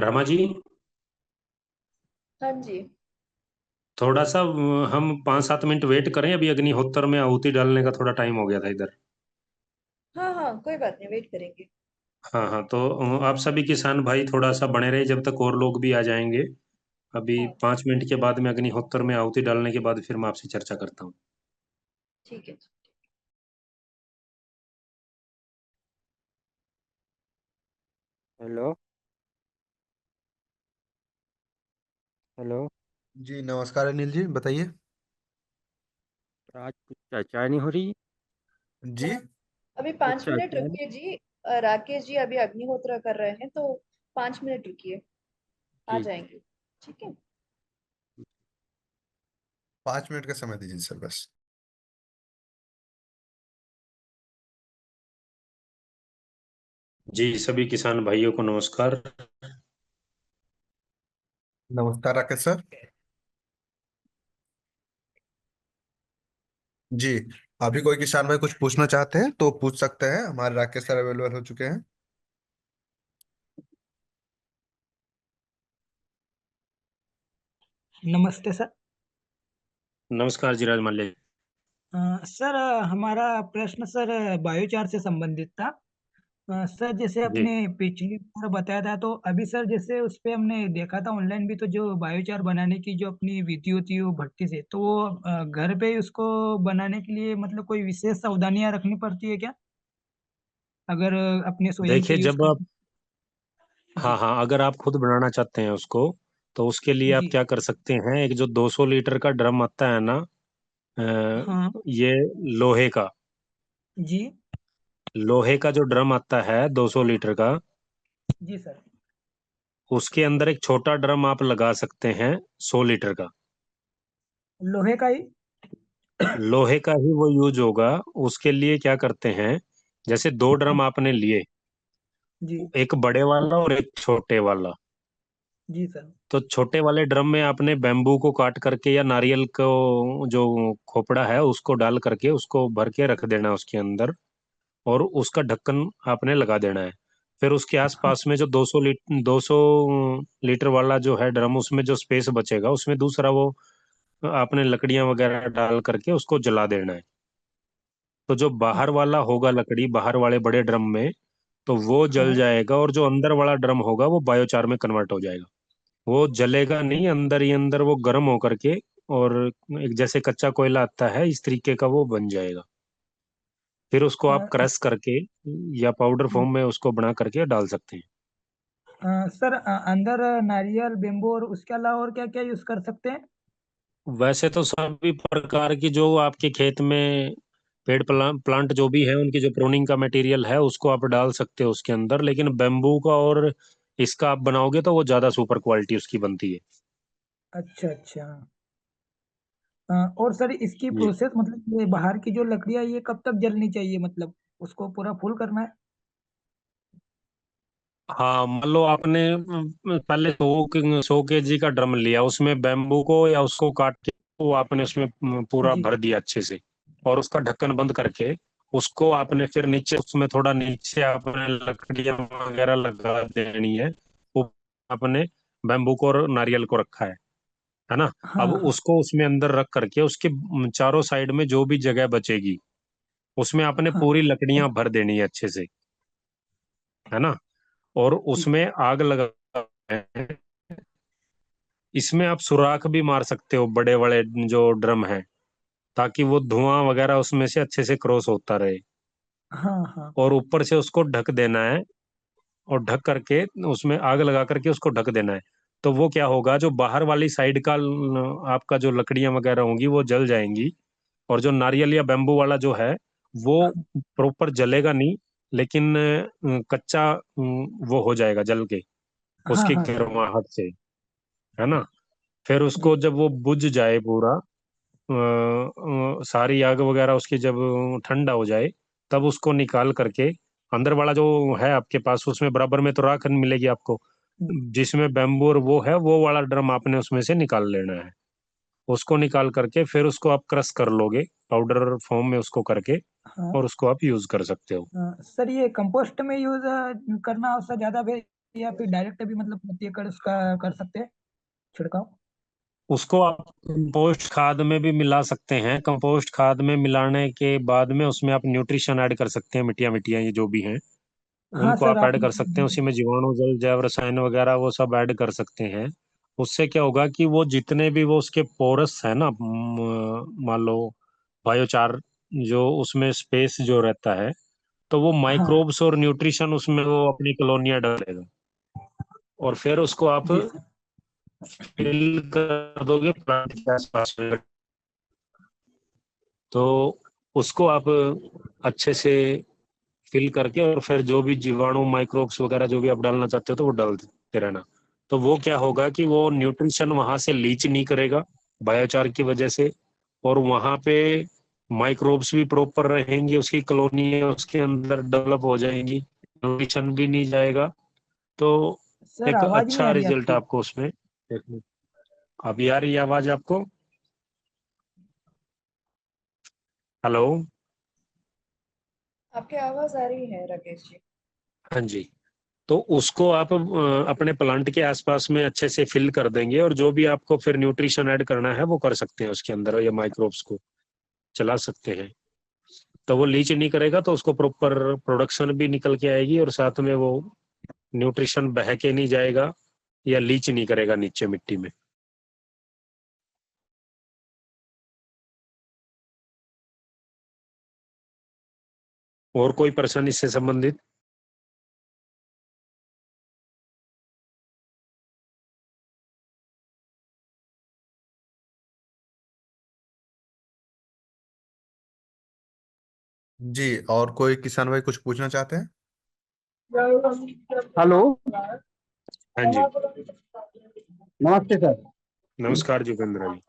रमा जी, हाँ जी। थोड़ा सा हम 5-7 मिनट वेट करें। अभी अग्निहोत्र में आहुति डालने का थोड़ा टाइम हो गया था इधर। हाँ हाँ, कोई बात नहीं, वेट करेंगे। हाँ हाँ, तो आप सभी किसान भाई थोड़ा सा बने रहे जब तक और लोग भी आ जाएंगे। अभी हाँ, 5 मिनट के बाद में अग्निहोत्र में आहुति डालने के बाद फिर मैं आपसे चर्चा करता हूँ। ठीक है। हेलो। हेलो। जी नमस्कार अनिल जी, बताइए। आज कुछ चर्चा नहीं हो रही? जी। अभी कुछ 5 मिनट चर्चा नहीं? रुकिए जी। राकेश जी अभी अग्निहोत्र कर रहे हैं, तो 5 मिनट रुकिए, आ ठीक। जाएंगे। ठीक है। 5 मिनट का समय दीजिए सर बस। जी, सभी किसान भाइयों को नमस्कार। नमस्कार राकेश सर। जी। अभी कोई किसान भाई कुछ पूछना चाहते हैं तो पूछ सकते हैं, हमारे राकेश सर अवेलेबल हो चुके हैं। नमस्ते सर। नमस्कार जी, राज माल्य। सर, हमारा प्रश्न सर बायोचार से संबंधित था। सर, जैसे जी, आपने पिछली बार बताया था, तो अभी सर जैसे उस पे हमने देखा था ऑनलाइन भी, तो जो बायोचार बनाने की जो अपनी विधि होती है वो भट्टी से, तो वो घर पे ही उसको बनाने के लिए मतलब कोई विशेष सावधानियां रखनी पड़ती है क्या, अगर अपने स्वयं से देखिए यूज जब कर? आप, हाँ जी। हाँ, अगर आप खुद बनाना चाहते हैं उसको, तो उसके लिए आप जी। क्या कर सकते हैं, एक जो 200 लीटर का ड्रम आता है ना, हाँ। ये लोहे का, जी। लोहे का जो ड्रम आता है 200 लीटर का, जी सर। उसके अंदर एक छोटा ड्रम आप लगा सकते हैं 100 लीटर का। लोहे का ही? लोहे का ही वो यूज होगा। उसके लिए क्या करते हैं, जैसे दो ड्रम हाँ। आपने लिए, जी। एक बड़े वाला और एक छोटे वाला। जी सर। तो छोटे वाले ड्रम में आपने बेम्बू को काट करके या नारियल को जो खोपड़ा है उसको डाल करके उसको भर के रख देना है उसके अंदर, और उसका ढक्कन आपने लगा देना है। फिर उसके हाँ। आसपास में जो 200 लीटर वाला जो है ड्रम, उसमें जो स्पेस बचेगा उसमें दूसरा वो आपने लकड़ियां वगैरह डाल करके उसको जला देना है। तो जो बाहर वाला होगा लकड़ी, बाहर वाले बड़े ड्रम में, तो वो जल हाँ। जाएगा, और जो अंदर वाला ड्रम होगा वो बायोचार में कन्वर्ट हो जाएगा। वो जलेगा नहीं, अंदर ही अंदर वो गर्म होकर के, और एक जैसे कच्चा कोयला आता है इस तरीके का वो बन जाएगा। फिर उसको आप हाँ। क्रश करके या पाउडर फॉर्म में उसको बना करके डाल सकते हैं। सर, अंदर नारियल, बेम्बू और उसके अलावा और क्या क्या यूज कर सकते हैं? वैसे तो सभी प्रकार की जो आपके खेत में प्लांट जो भी है, उनकी जो प्रूनिंग का मटेरियल है उसको आप डाल सकते हो उसके अंदर, लेकिन बेम्बू का और इसका आप बनाओगे तो वो ज्यादा सुपर क्वालिटी उसकी बनती है। अच्छा अच्छा। और सर, इसकी जी, प्रोसेस मतलब ये बाहर की जो लकड़ियां, ये कब तक जलनी चाहिए, मतलब उसको पूरा फुल करना है? हाँ, मान लो आपने पहले 100 केजी का ड्रम लिया, उसमें बेम्बू को या उसको काट के वो आपने उसमें पूरा जी। भर दिया अच्छे से, और उसका ढक्कन बंद करके उसको आपने फिर नीचे, उसमें थोड़ा नीचे आपने लकड़ियां वगैरह लगा देनी है। वो आपने बेम्बू को और नारियल को रखा है ना। हाँ अब हाँ। उसको उसमें अंदर रख करके उसके चारों साइड में जो भी जगह बचेगी उसमें आपने हाँ। पूरी लकड़ियां भर देनी है अच्छे से, है ना। और ठीक। उसमें आग लगा है। इसमें आप सुराख भी मार सकते हो बड़े बड़े जो ड्रम है, ताकि वो धुआं वगैरह उसमें से अच्छे से क्रॉस होता रहे। हाँ हाँ। और ऊपर से उसको ढक देना है, और ढक करके उसमें आग लगा करके उसको ढक देना है। तो वो क्या होगा, जो बाहर वाली साइड का आपका जो लकड़ियां वगैरह होंगी वो जल जाएंगी, और जो नारियल या बेम्बू वाला जो है वो प्रॉपर जलेगा नहीं, लेकिन कच्चा वो हो जाएगा जल के हाँ उसकी हाँ सर। गर्माहट से, है ना। फिर जी। उसको जब वो बुझ जाए पूरा, सारी आग वगैरह उसकी जब ठंडा हो जाए, तब उसको निकाल करके अंदर वाला जो है आपके पास, उसमें बराबर में तो राख मिलेगी आपको, जिसमें बैम्बू और वो है, वो वाला ड्रम आपने उसमें से निकाल लेना है। उसको निकाल करके फिर उसको आप क्रश कर लोगे पाउडर फॉर्म में उसको करके, हाँ। और उसको आप यूज कर सकते हो। सर, ये कंपोस्ट में यूज करना उससे ज्यादा या फिर डायरेक्ट भी मतलब प्रति एकड़ उसका कर सकते हैं छिड़काव? उसको आप कंपोस्ट खाद में भी मिला सकते हैं। कंपोस्ट खाद में मिलाने के बाद में उसमें आप न्यूट्रिशन ऐड कर सकते हैं, मिट्टियाँ ये जो भी हैं हाँ उनको सर, आप ऐड आपने कर सकते हैं। उसी में जीवाणु, जल, जैव रसायन वगैरह वो सब ऐड कर सकते हैं। उससे क्या होगा कि वो जितने भी वो उसके पोरस है ना, मान लो बायोचार, जो उसमें स्पेस जो रहता है, तो वो हाँ माइक्रोब्स और न्यूट्रिशन उसमें वो अपनी कॉलोनियां डालेगा। और फिर उसको आप जी सर। फिल कर दोगे प्लांट के आसपास में, तो उसको आप अच्छे से फिल करके और फिर जो भी जीवाणु, माइक्रोब्स वगैरह जो भी आप डालना चाहते हो तो वो डाल देते रहना। तो वो क्या होगा कि वो न्यूट्रिशन वहां से लीच नहीं करेगा बायोचार की वजह से, और वहां पे माइक्रोब्स भी प्रॉपर रहेंगे, उसकी कॉलोनी उसके अंदर डेवलप हो जाएंगी, न्यूट्रिशन भी नहीं जाएगा। तो सर एक आवाज नहीं अच्छा आ रही रिजल्ट आपकी। आपको उसमें देखने। अभी आ रही है आवाज आपको? हेलो? आपकी आवाज आ रही है राकेश जी। हाँ जी। तो उसको आप अपने प्लांट के आसपास में अच्छे से फिल कर देंगे, और जो भी आपको फिर न्यूट्रिशन ऐड करना है वो कर सकते हैं उसके अंदर, या माइक्रोब्स को चला सकते हैं। तो वो लीच नहीं करेगा, तो उसको प्रॉपर प्रोडक्शन भी निकल के आएगी, और साथ में वो न्यूट्रिशन बह के नहीं जाएगा या लीच नहीं करेगा नीचे मिट्टी में। और कोई परेशानी इससे संबंधित? जी, और कोई किसान भाई कुछ पूछना चाहते हैं? हेलो। हाँ जी। नमस्ते सर। नमस्कार जुगेंद्र जी।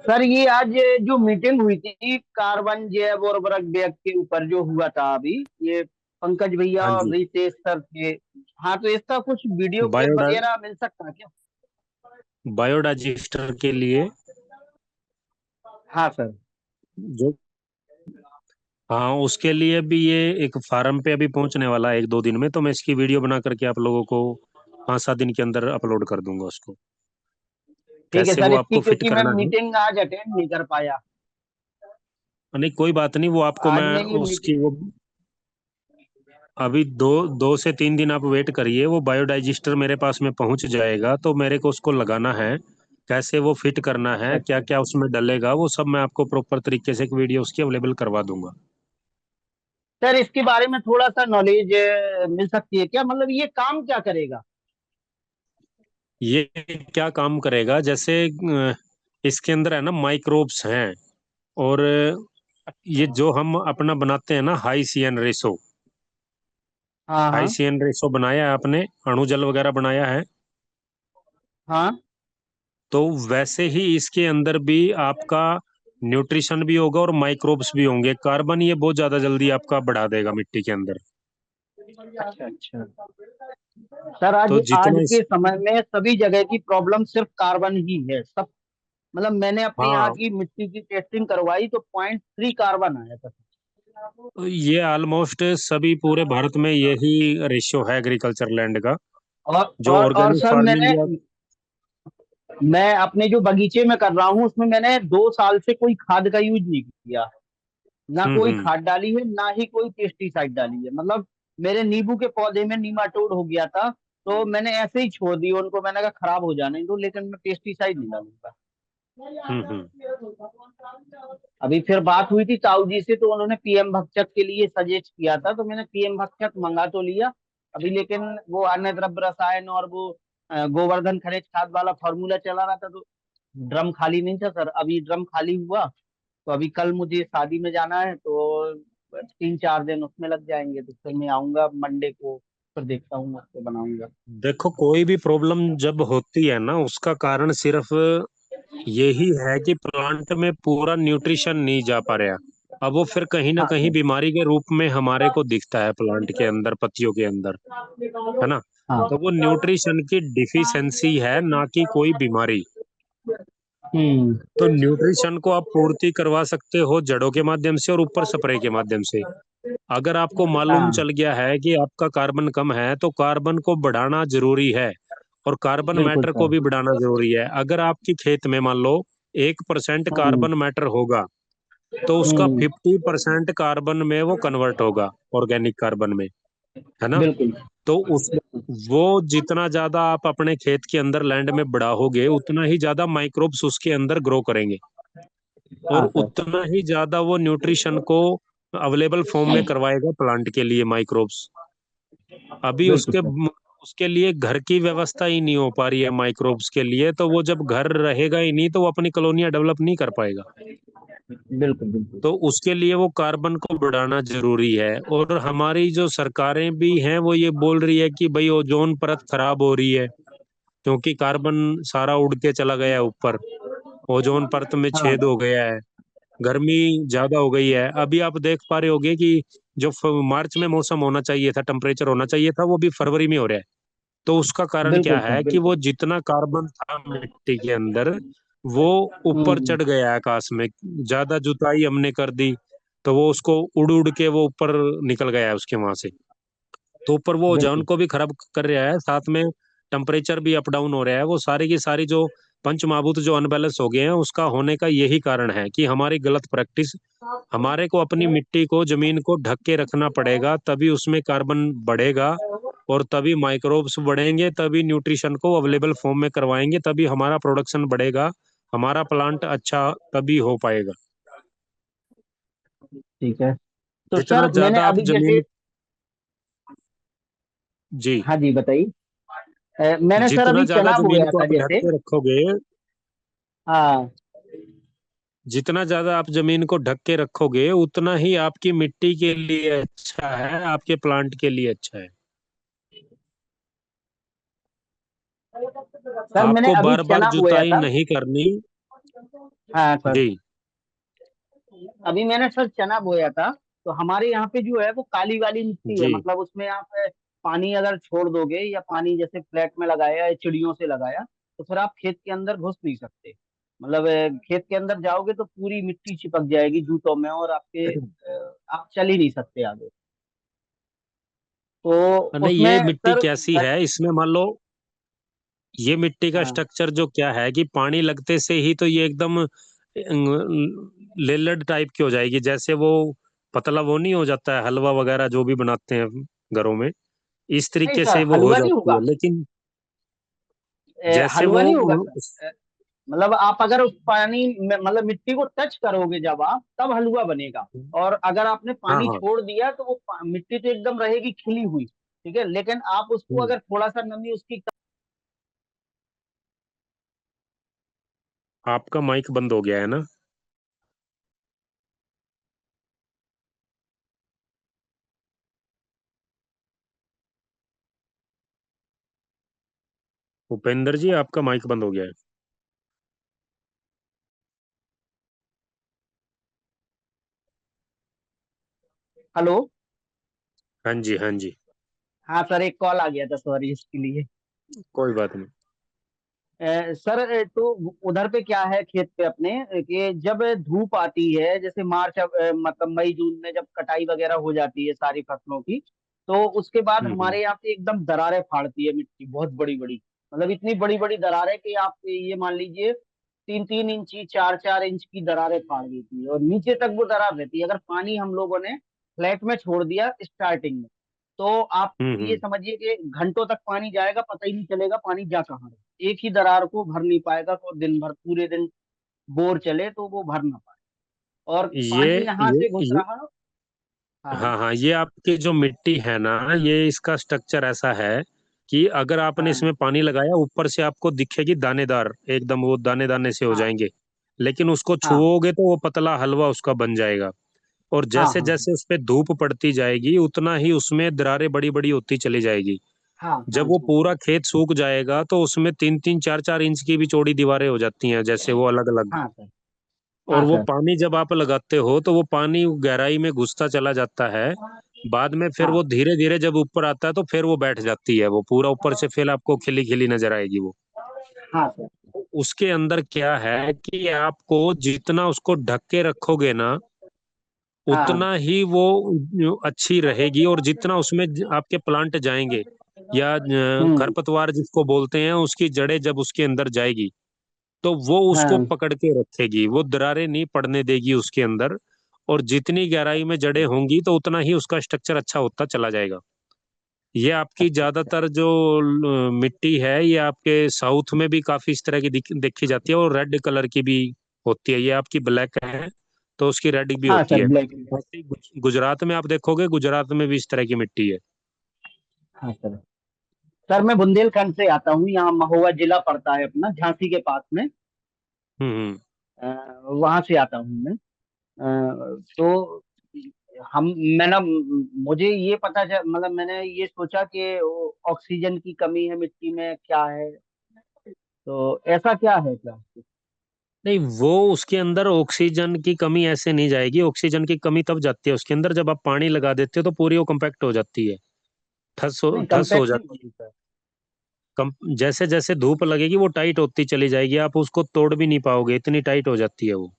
सर ये आज जो मीटिंग हुई थी कार्बन जैव और उर्वरक व्यय के ऊपर जो हुआ था अभी, ये पंकज भैया हाँ और जी। रितेश सर थे। हाँ, तो इसका कुछ वीडियो क्लिप बायोडा वगैरह मिल सकता है क्या? बायोडाइजेस्टर के लिए हाँ सर। जो, हाँ उसके लिए भी ये एक फार्म पे अभी पहुंचने वाला है 1-2 दिन में, तो मैं इसकी वीडियो बना करके आप लोगों को 5-7 दिन के अंदर अपलोड कर दूंगा उसको, ठीक है कैसे सर, वो इसकी आपको फिट क्योंकि मैं करना है। मीटिंग आज अटेंड नहीं कर पाया। नहीं कोई बात नहीं, वो आपको आज मैं मैं ये उसकी मीटिंग। वो अभी 2 से 3 दिन आप वेट करिए, वो बायोडाइजेस्टर मेरे पास में पहुंच जाएगा, तो मेरे को उसको लगाना है, कैसे वो फिट करना अच्छा है, क्या अच्छा। क्या उसमें डलेगा, वो सब मैं आपको प्रॉपर तरीके से एक वीडियो उसकी अवेलेबल करवा दूंगा। सर इसके बारे में थोड़ा सा नॉलेज मिल सकती है क्या? मतलब ये काम क्या करेगा? ये क्या काम करेगा, जैसे इसके अंदर है ना माइक्रोब्स हैं, और ये जो हम अपना बनाते हैं ना हाई सी एन रेसो, हाँ हाई हाँ सी एन रेसो बनाया है आपने, अणु जल वगैरह बनाया है, हाँ। तो वैसे ही इसके अंदर भी आपका न्यूट्रिशन भी होगा और माइक्रोब्स भी होंगे। कार्बन ये बहुत ज्यादा जल्दी आपका बढ़ा देगा मिट्टी के अंदर। अच्छा अच्छा। सर आज तो आज जितना के इस समय में सभी जगह की प्रॉब्लम सिर्फ कार्बन ही है सब। मतलब मैंने अपने यहाँ हाँ, की मिट्टी की टेस्टिंग करवाई तो 0.3 कार्बन आया था। ये ऑलमोस्ट सभी पूरे भारत में यही रेशियो है एग्रीकल्चर लैंड का। जो और ऑर्गेनिक सर फार्मिंग या मैं अपने जो बगीचे में कर रहा हूँ उसमें मैंने 2 साल से कोई खाद का यूज नहीं किया। ना कोई हम्म। खाद डाली है ना ही कोई पेस्टिसाइड डाली है। मतलब मेरे नींबू के पौधे में नीमाटोड हो गया था, तो मैंने ऐसे ही छोड़ दिया उनको। मैंने कहा खराब हो जाने दो, लेकिन मैं पेस्टिसाइड नहीं डालूंगा। हम्म। अभी फिर बात हुई थी ताऊ जी से, तो उन्होंने पीएम भक्षक के लिए सजेस्ट किया था, तो मैंने पीएम भक्षक मंगा तो लिया अभी, लेकिन वो अन्य द्रव्य रसायन और वो गोवर्धन खनिज खाद वाला फॉर्मूला चला रहा था, तो ड्रम खाली नहीं था सर। अभी ड्रम खाली हुआ तो अभी कल मुझे शादी में जाना है, तो 3-4 दिन उसमें लग जाएंगे, तो फिर मैं आऊंगा मंडे को, फिर देखता हूँ उसको बनाऊंगा। देखो कोई भी प्रॉब्लम जब होती है ना, उसका कारण सिर्फ यही है कि प्लांट में पूरा न्यूट्रिशन नहीं जा पा रहा। अब वो फिर कहीं ना हाँ कहीं सर। बीमारी के रूप में हमारे को दिखता है प्लांट के अंदर, पत्तियों के अंदर, है ना। हाँ तो वो न्यूट्रिशन की डिफिशिएंसी है, ना कि कोई बीमारी। तो न्यूट्रिशन को आप पूर्ति करवा सकते हो जड़ों के माध्यम से और ऊपर स्प्रे के माध्यम से। अगर आपको मालूम हाँ चल गया है कि आपका कार्बन कम है तो कार्बन को बढ़ाना जरूरी है और कार्बन बिल्कुल मैटर को सर। भी बढ़ाना जरूरी है। अगर आपकी खेत में मान लो 1% हम्म कार्बन मैटर होगा तो उसका हम्म 50% कार्बन में वो कन्वर्ट होगा ऑर्गेनिक कार्बन में, है ना। बिल्कुल तो उस वो जितना ज्यादा आप अपने खेत के अंदर लैंड में बढ़ाओगे उतना ही ज्यादा माइक्रोब्स उसके अंदर ग्रो करेंगे और हाँ सर। उतना ही ज्यादा वो न्यूट्रिशन को अवेलेबल फॉर्म में करवाएगा प्लांट के लिए माइक्रोब्स। अभी बिल्कुल सर। उसके लिए घर की व्यवस्था ही नहीं हो पा रही है माइक्रोब्स के लिए, तो वो जब घर रहेगा ही नहीं तो वो अपनी कॉलोनियां डेवलप नहीं कर पाएगा। बिल्कुल बिल्कुल। तो उसके लिए वो कार्बन को बढ़ाना जरूरी है। और हमारी जो सरकारें भी हैं वो ये बोल रही है कि भाई ओजोन परत खराब हो रही है क्योंकि कार्बन सारा उड़ के चला गया है ऊपर, ओजोन परत में हाँ छेद हो गया है, गर्मी ज्यादा हो गई है। अभी आप देख पा रहे होगे कि जो मार्च में मौसम होना चाहिए था, टेम्परेचर होना चाहिए था, वो भी फरवरी में हो रहा है। तो उसका कारण क्या बिल्कुल सर है कि वो बिल्कुल। जितना कार्बन था मिट्टी के अंदर वो ऊपर हम्म चढ़ गया आकाश में, ज्यादा जुताई हमने कर दी तो वो उसको उड़ उड़ के वो ऊपर निकल गया है उसके वहां से। तो ऊपर वो ओजोन बिल्कुल को भी खराब कर रहा है, साथ में टेम्परेचर भी अप डाउन हो रहा है। वो सारी की सारी जो पंच महाभूत जो अनबैलेंस हो गए हैं उसका होने का यही कारण है कि हमारी गलत प्रैक्टिस। हमारे को अपनी मिट्टी को जमीन को ढक के रखना पड़ेगा, तभी उसमें कार्बन बढ़ेगा और तभी माइक्रोब्स बढ़ेंगे, तभी न्यूट्रिशन को अवेलेबल फॉर्म में करवाएंगे, तभी हमारा प्रोडक्शन बढ़ेगा, हमारा प्लांट अच्छा तभी हो पाएगा। ठीक है। तो जितना सर मैंने ज्यादा आप अभी जैसे, जमीन, जी, हाँ जी बताइए। मैंने सर जितना अभी ज्यादा चना जमीन बोया को था आप ढक जैसे। के रखोगे, हाँ जितना ज्यादा आप जमीन को ढक के रखोगे उतना ही आपकी मिट्टी के लिए अच्छा है, आपके प्लांट के लिए अच्छा है। सर मैंने आपको अभी बार बार चना बोया जुताई था। नहीं करनी। हाँ सर। जी, अभी मैंने सर चना बोया था। तो हमारे यहाँ पे जो है वो काली वाली मिट्टी है, जी। मतलब उसमें आप पानी अगर छोड़ दोगे या पानी जैसे फ्लैट में लगाया या चिड़ियों से लगाया तो फिर आप खेत के अंदर घुस नहीं सकते। मतलब खेत के अंदर जाओगे तो पूरी मिट्टी चिपक जाएगी जूतों में और आपके आप चल ही नहीं सकते आगे। तो नहीं, ये उसमें मिट्टी सर कैसी है इसमें मान लो, ये मिट्टी का हाँ स्ट्रक्चर जो क्या है कि पानी लगते से ही तो ये एकदम लेलड टाइप की हो जाएगी, जैसे वो पतला वो नहीं हो जाता है हलवा वगैरह जो भी बनाते हैं घरों में, इस नहीं तरीके सर से वो हो हलवा नहीं जाती होगा। है। लेकिन जैसे हलवा वो नहीं होगा सर। मतलब आप अगर उस पानी में मतलब मिट्टी को टच करोगे जब आप तब हलवा बनेगा। और अगर आपने हाँ पानी हाँ। छोड़ दिया तो वो मिट्टी तो एकदम रहेगी खिली हुई। ठीक है, लेकिन आप उसको हम्म। अगर थोड़ा सा नमी उसकी। आपका माइक बंद हो गया है ना। उपेंद्र जी, आपका माइक बंद हो गया है। हेलो। हाँ जी, हाँ जी। हाँ सर एक कॉल आ गया था, सॉरी इसके लिए। कोई बात नहीं। सर तो उधर पे क्या है खेत पे अपने कि जब धूप आती है जैसे मार्च मतलब मई जून में जब कटाई वगैरह हो जाती है सारी फसलों की। तो उसके बाद हम्म। हमारे यहाँ पे एकदम दरारें फाड़ती है मिट्टी बहुत बड़ी बड़ी। मतलब इतनी बड़ी बड़ी दरारें कि आप ये मान लीजिए 3 3 इंची 4 4 इंच की दरारें फाड़ देती है और नीचे तक वो दरार रहती है अगर पानी हम लोगों ने फ्लैट में छोड़ दिया स्टार्टिंग में। तो आप ये हम्म। समझिए कि घंटों तक पानी जाएगा पता ही नहीं चलेगा पानी जा कहाँ रहा है। एक ही दरार को भर नहीं पाएगा तो दिन भर पूरे दिन बोर चले तो वो भर ना पाए। और ये पानी यहाँ ये से घुस ये रहा। हाँ हाँ हाँ, ये आपकी जो मिट्टी है ना, ये इसका स्ट्रक्चर ऐसा है कि अगर आपने हाँ इसमें पानी लगाया ऊपर से आपको दिखेगी दानेदार, एकदम वो दाने दाने से हो हाँ जाएंगे। लेकिन उसको हाँ छुओगे तो वो पतला हलवा उसका बन जाएगा। और हाँ जैसे हाँ जैसे उस पे धूप पड़ती जाएगी उतना ही उसमें दरारें बड़ी बड़ी होती चली जाएगी। हाँ हाँ जब वो हाँ पूरा खेत सूख जाएगा तो उसमें 3 3 4 4 इंच की भी चौड़ी दीवारें हो जाती हैं, जैसे वो अलग अलग। हाँ सर। और हाँ वो सर। पानी जब आप लगाते हो तो वो पानी गहराई में घुसता चला जाता है। बाद में फिर हाँ वो धीरे धीरे जब ऊपर आता है तो फिर वो बैठ जाती है, वो पूरा ऊपर से फिर आपको खिली खिली नजर आएगी वो। हाँ सर। उसके अंदर क्या है कि आपको जितना उसको ढक के रखोगे ना, हाँ उतना ही वो अच्छी रहेगी। और जितना उसमें आपके प्लांट जाएंगे या हम्म खरपतवार जिसको बोलते हैं, उसकी जड़ें जब उसके अंदर जाएगी तो वो उसको हाँ पकड़ के रखेगी, वो दरारें नहीं पड़ने देगी उसके अंदर। और जितनी गहराई में जड़ें होंगी तो उतना ही उसका स्ट्रक्चर अच्छा होता चला जाएगा। ये आपकी अच्छा अच्छा ज्यादातर जो मिट्टी है, ये आपके साउथ में भी काफी इस तरह की देखी जाती है, और रेड कलर की भी होती है। ये आपकी ब्लैक है तो उसकी रेड भी हाँ होती सर है। ब्लैक। ऐसे ही गुजरात में आप देखोगे, गुजरात में भी इस तरह की मिट्टी है। हाँ सर। सर मैं बुंदेलखंड से आता हूँ, यहाँ महोबा जिला पड़ता है अपना, झांसी के पास में। हम्म। वहां से आता हूँ मैं। तो हम मैंने मुझे ये पता चल, मतलब मैंने ये सोचा कि ऑक्सीजन की कमी है मिट्टी में, क्या है, तो ऐसा क्या है क्या? नहीं, वो उसके अंदर ऑक्सीजन की कमी ऐसे नहीं जाएगी। ऑक्सीजन की कमी तब जाती है उसके अंदर जब आप पानी लगा देते हो, तो पूरी वो कंपैक्ट हो जाती है, नहीं ठस हो कम्पैक्ट नहीं जाती होती सर। कम। जैसे जैसे धूप लगेगी वो टाइट होती चली जाएगी, आप उसको तोड़ भी नहीं पाओगे, इतनी टाइट हो जाती है वो।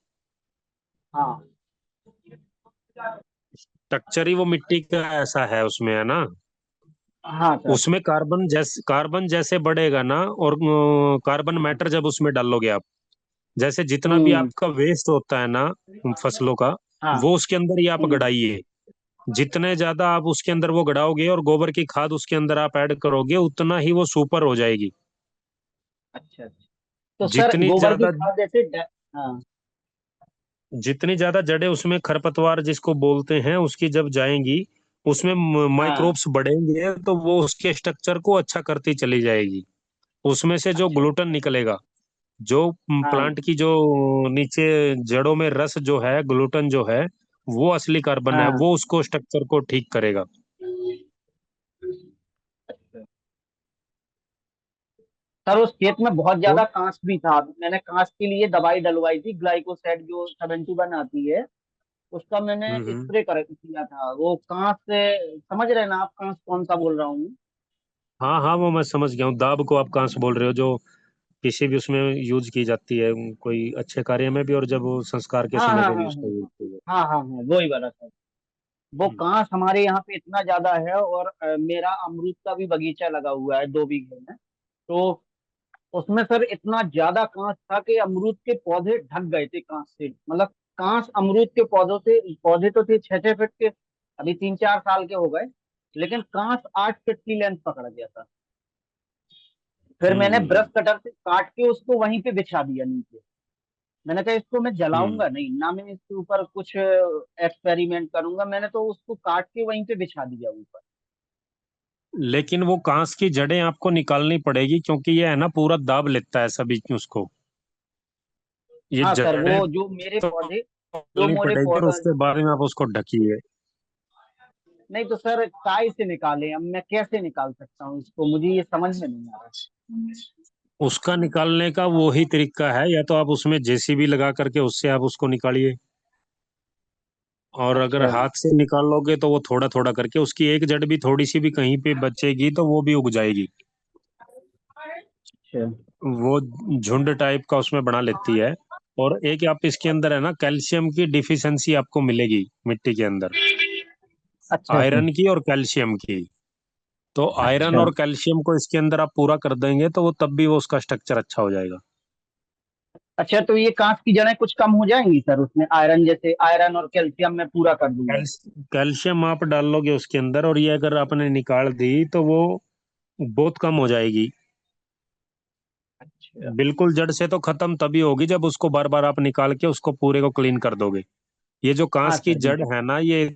हाँ स्ट्रक्चर ही वो मिट्टी का ऐसा है उसमें, है ना। हाँ सर। उसमें कार्बन जैसे बढ़ेगा ना, और कार्बन मैटर जब उसमें डालोगे आप, जैसे जितना भी हम्म आपका वेस्ट होता है ना फसलों का, हाँ वो उसके अंदर ही आप हम्म गड़ाइए। जितने ज्यादा आप उसके अंदर वो गड़ाओगे और गोबर की खाद उसके अंदर आप ऐड करोगे, उतना ही वो सुपर हो जाएगी। अच्छा अच्छा। तो सर जितनी गोबर की ज्यादा खाद जैसे हाँ जितनी ज्यादा जड़ें उसमें, खरपतवार जिसको बोलते हैं, उसकी जब जाएंगी, उसमें हाँ माइक्रोब्स बढ़ेंगे तो वो उसके स्ट्रक्चर को अच्छा करती चली जाएगी। उसमें से जो अच्छा ग्लूटन निकलेगा, जो हाँ प्लांट की जो नीचे जड़ों में रस जो है, ग्लूटन जो है, वो असली कार्बन है, हाँ वो उसको स्ट्रक्चर को ठीक करेगा। अच्छा। सर उस खेत में बहुत वो ज्यादा कांस भी था, मैंने कांस के लिए दवाई डलवाई थी, ग्लाइकोसेट जो 71 आती है, उसका मैंने हम्म। स्प्रे कर किया था। वो कांस से, समझ रहे हैं ना आप कांस कौन सा बोल रहा हूँ? हाँ हाँ, वो मैं समझ गया हूँ। दाब को आप कहाँ से बोल रहे हो, जो किसी भी उसमें यूज की जाती है, कोई अच्छे कार्य में भी, और जब वो संस्कार के हाँ समय हाँ पे भी हाँ उसका यूज किया जाता हाँ हाँ हाँ वही वाला सर। वो है। कांस हमारे यहाँ पे इतना ज्यादा है, और मेरा अमरूद का भी बगीचा लगा हुआ है 2 बीघे में। तो उसमें सर इतना ज्यादा कांच था कि अमरूद के पौधे ढक गए थे कांच से, मतलब कांच अमरूद के पौधों से, पौधे तो थे 6-6 फीट के, अभी 3-4 साल के हो गए, लेकिन कांच 8 फीट की लेंथ पकड़ गया था। फिर मैंने ब्रश हम्म। कटर से काट के उसको वहीं पे बिछा दिया नीचे। मैंने कहा इसको मैं हम्म। जलाऊंगा नहीं ना, मैं इसके ऊपर कुछ एक्सपेरिमेंट करूंगा, मैंने तो उसको काट के वहीं पे बिछा दिया ऊपर। लेकिन वो कांस की जड़ें आपको निकालनी पड़ेगी, क्योंकि ये है ना, पूरा दाब लेता है सभी उसको। ये हाँ सर जड़ें वो जो मेरे तो पौधे, जो निकालनी मेरे पड़ेगी, और पौधा, उसके बाद में आप उसको ढकिए। नहीं तो सर काय से निकाले, अब मैं कैसे निकाल सकता हूँ इसको, मुझे ये समझ में नहीं आ रहा। उसका निकालने का वो ही तरीका है, या तो आप उसमें जेसीबी लगा करके उससे आप उसको निकालिए, और अगर अच्छा हाथ से निकाल लोगे तो वो थोड़ा थोड़ा करके, उसकी एक जड़ भी थोड़ी सी भी कहीं पे बचेगी तो वो भी उग जाएगी। अच्छा वो झुंड टाइप का उसमें बना लेती है। और एक आप इसके अंदर है ना, कैल्शियम की डिफिशियंसी आपको मिलेगी मिट्टी के अंदर, अच्छा सर। आयरन की और कैल्शियम की। तो आयरन अच्छा और कैल्शियम को इसके अंदर आप पूरा कर देंगे तो वो तब भी वो उसका स्ट्रक्चर अच्छा हो जाएगा। अच्छा, तो ये कांच की जड़ें कुछ कम हो जाएंगी सर उसमें, आयरन जैसे आयरन और कैल्शियम में पूरा कर दूंगा? कैल्शियम आप डाल लोगे उसके अंदर, और ये अगर आपने निकाल दी तो वो बहुत कम हो जाएगी। अच्छा बिल्कुल जड़ से तो खत्म तभी होगी जब उसको बार बार आप निकाल के उसको पूरे को क्लीन कर दोगे। ये जो हाँ कांस की सर जड़ बिल्कुल। है ना, ये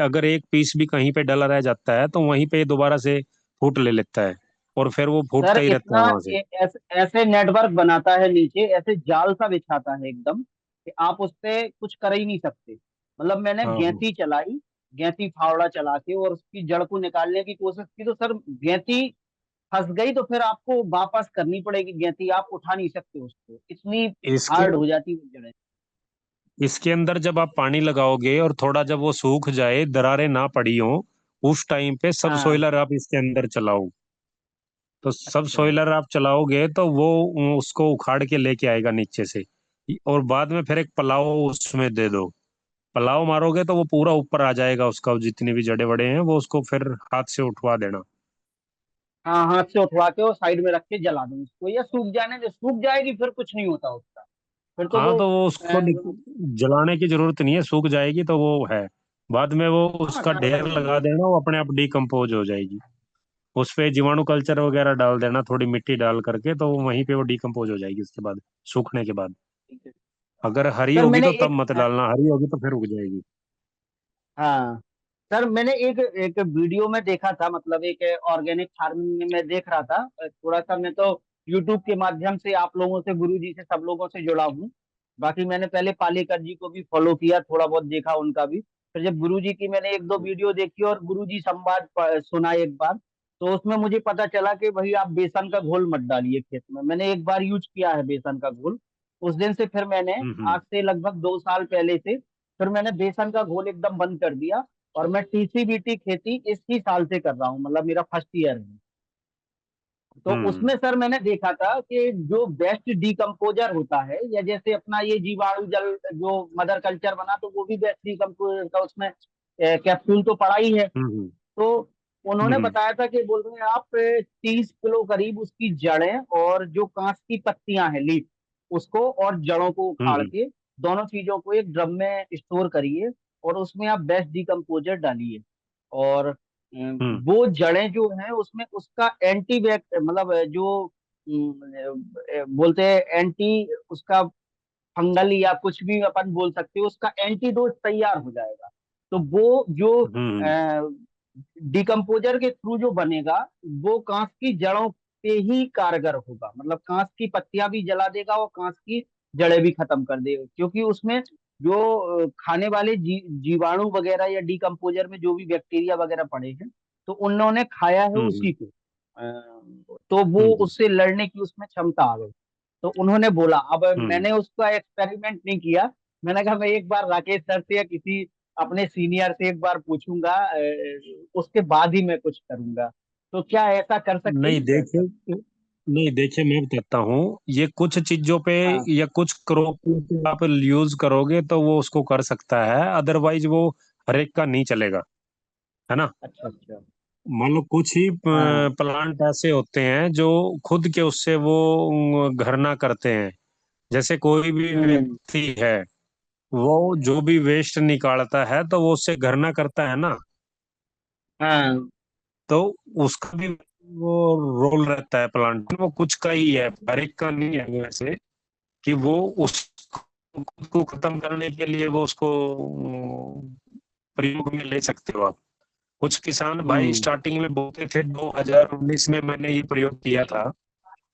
अगर एक पीस भी कहीं पे डला रह जाता है तो वहीं पे ये दोबारा से फूट ले लेता है, और फिर वो सर फूटता ही रहता इतना है वहां से। ऐसे ऐसे नेटवर्क बनाता है नीचे, ऐसे जाल सा बिछाता है एकदम, कि आप उससे कुछ कर ही नहीं सकते। मतलब मैंने हाँ हाँ। गैंती चलाई, गैंती फावड़ा चला के और उसकी जड़ को निकालने की कोशिश की, तो सर गैंती फंस गई, तो फिर आपको वापस करनी पड़ेगी गैंती, आप उठा नहीं सकते उसको, इतनी इसके हार्ड हो जाती है वो जड़ें। इसके अंदर जब आप पानी लगाओगे और थोड़ा जब वो सूख जाए, दरारें ना पड़ी हो, उस टाइम पे सब हाँ सोइलर आप इसके अंदर चलाओ। तो सब अच्छा सॉइलर आप चलाओगे तो वो उसको उखाड़ के लेके आएगा नीचे से। और बाद में फिर एक पलाव उसमें दे दो, पलाव मारोगे तो वो पूरा ऊपर आ जाएगा, उसका जितने भी जड़े वड़े हैं वो उसको फिर हाथ से उठवा देना। हाँ, हाथ से उठवा के और साइड में रख के जला दूं उसको, या सूख जाने दे, सूख जाएगी फिर कुछ नहीं होता उसका, फिर तो हाँ वो तो वो उसको जलाने की जरूरत नहीं है, सूख जाएगी तो वो है। बाद में वो हाँ उसका ज्यादा ढेर नहीं। लगा देना, वो अपने आप डिकम्पोज हो जाएगी। उस पे जीवाणु कल्चर वगैरह डाल देना, थोड़ी मिट्टी डाल करके, तो वो वहीं पे वो डिकम्पोज हो जाएगी उसके बाद, सूखने के बाद। ठीक है। अगर हरी सर होगी मैंने तो तब एक मत डालना, हरी होगी तो फिर उग जाएगी। हाँ सर, मैंने एक एक वीडियो में देखा था, मतलब एक ऑर्गेनिक फार्मिंग में मैं देख रहा था थोड़ा सा। मैं तो यूट्यूब के माध्यम से आप लोगों से, गुरुजी से, सब लोगों से जुड़ा हूँ। बाकी मैंने पहले पालेकर जी को भी फॉलो किया, थोड़ा बहुत देखा उनका भी। फिर जब गुरुजी की मैंने एक दो वीडियो देखी और गुरुजी संवाद सुना एक बार, तो उसमें मुझे पता चला कि भाई आप बेसन का घोल मत डालिए खेत में। मैंने एक बार यूज किया है बेसन का घोल, उस दिन से फिर मैंने, हम्म। आज से लगभग 2 साल पहले से, फिर मैंने बेसन का घोल एकदम बंद कर दिया। और मैं टीसीबीटी खेती इस ही साल से कर रहा हूँ, मतलब मेरा फर्स्ट ईयर है। तो हम्म। उसमें सर मैंने देखा था कि जो बेस्ट डिकम्पोजर होता है, या जैसे अपना ये जीवाणु जल जो मदर कल्चर बना, तो वो भी बेस्ट डिकम्पोजर का उसमें कैप्सूल तो पड़ा ही है। हम्म। तो उन्होंने हम्म। बताया था कि बोल रहे हैं आप 30 किलो करीब उसकी जड़ें और जो कांच की पत्तियां हैं, लीफ, उसको और जड़ों को उखाड़ हम्म। के, दोनों चीजों को एक ड्रम में स्टोर करिए, और उसमें आप बेस्ट डिकम्पोजर डालिए। और हम्म। वो जड़ें जो हैं उसमें उसका एंटी मतलब जो बोलते हैं एंटी, उसका फंगल या कुछ भी अपन बोल सकते हो, उसका एंटीडोट तैयार हो जाएगा। तो वो जो हम्म। डिकम्पोजर के थ्रू जो बनेगा, वो कांच की जड़ों पे ही कारगर होगा, मतलब कांच की पत्तियां भी जला देगा और कांच की जड़ें भी खत्म कर देगा, क्योंकि उसमें जो खाने वाले जीवाणु वगैरह या डिकम्पोजर में जो भी बैक्टीरिया वगैरह पड़े हैं, तो उन्होंने खाया है हम्म। उसी को। तो वो हम्म। उससे लड़ने की उसमें क्षमता आ गई। तो उन्होंने बोला, अब हम्म। मैंने उसका एक्सपेरिमेंट नहीं किया। मैंने कहा मैं एक बार राकेश सर से या किसी अपने सीनियर से एक बार पूछूंगा, उसके बाद ही मैं कुछ करूंगा। तो क्या ऐसा कर सकते नहीं हैं क्या सर? देखिए, नहीं देखिए, मैं बताता हूँ। ये कुछ चीजों पे हाँ। या कुछ क्रॉप पे आप यूज करोगे तो वो उसको कर सकता है, अदरवाइज वो हर एक का नहीं चलेगा, है ना। अच्छा अच्छा। मान लो कुछ ही हाँ। प्लांट ऐसे होते हैं जो खुद के उससे वो घर ना करते हैं। जैसे कोई भी हम्म। व्यक्ति है, वो जो भी वेस्ट निकालता है तो वो उससे घर ना करता है ना। हाँ। तो उसका भी वो रोल रहता है प्लांट में, वो कुछ का ही है, हर एक का नहीं है वैसे, कि वो उस खुद को खत्म करने के लिए वो उसको प्रयोग में ले सकते हो आप। कुछ किसान भाई हम्म। स्टार्टिंग में बोलते थे, 2019 में मैंने ये प्रयोग किया था।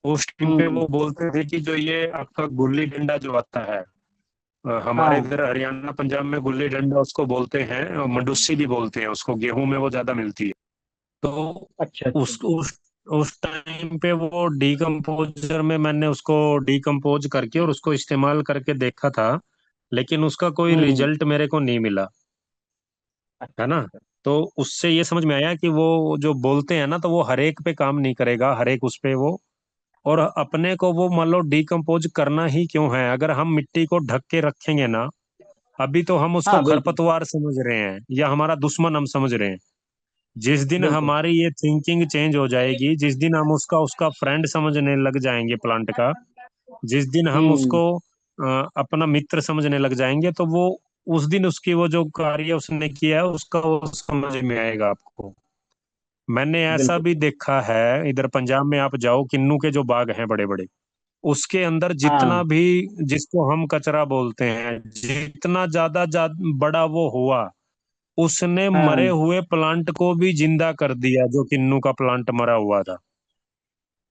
उस टाइम पे हम्म। वो बोलते थे कि जो ये आपका गुल्ली डंडा जो आता है, हमारे हाँ। इधर हरियाणा पंजाब में गुल्ली डंडा उसको बोलते हैं, और मंडुसी भी बोलते हैं उसको, गेहूं में वो ज्यादा मिलती है। तो अच्छा अच्छा। उस टाइम पे वो डीकम्पोजर में मैंने उसको डीकम्पोज करके और उसको इस्तेमाल करके देखा था, लेकिन उसका कोई हम्म। रिजल्ट मेरे को नहीं मिला, है अच्छा ना। अच्छा। तो उससे ये समझ में आया कि वो जो बोलते हैं ना, तो वो हर एक पे काम नहीं करेगा, हर एक उस पे वो। और अपने को वो मान लो डिकम्पोज करना ही क्यों है, अगर हम मिट्टी को ढक के रखेंगे ना, अभी तो हम उसको हाँ बिल्कुल। खरपतवार समझ रहे हैं या हमारा दुश्मन हम समझ रहे हैं। जिस दिन बिल्कुल। हमारी ये थिंकिंग चेंज हो जाएगी, जिस दिन हम उसका उसका फ्रेंड समझने लग जाएंगे प्लांट का, जिस दिन हम हम्म। उसको अपना मित्र समझने लग जाएंगे, तो वो उस दिन उसकी वो जो कार्य उसने किया है उसका वो समझ में आएगा आपको। मैंने ऐसा बिल्कुल भी सर। देखा है, इधर पंजाब में आप जाओ, किन्नू के जो बाग हैं बड़े बड़े, उसके अंदर हाँ। जितना भी, जिसको हम कचरा बोलते हैं, जितना बड़ा वो हुआ, उसने मरे हाँ। हुए प्लांट को भी जिंदा कर दिया, जो किन्नू का प्लांट मरा हुआ था।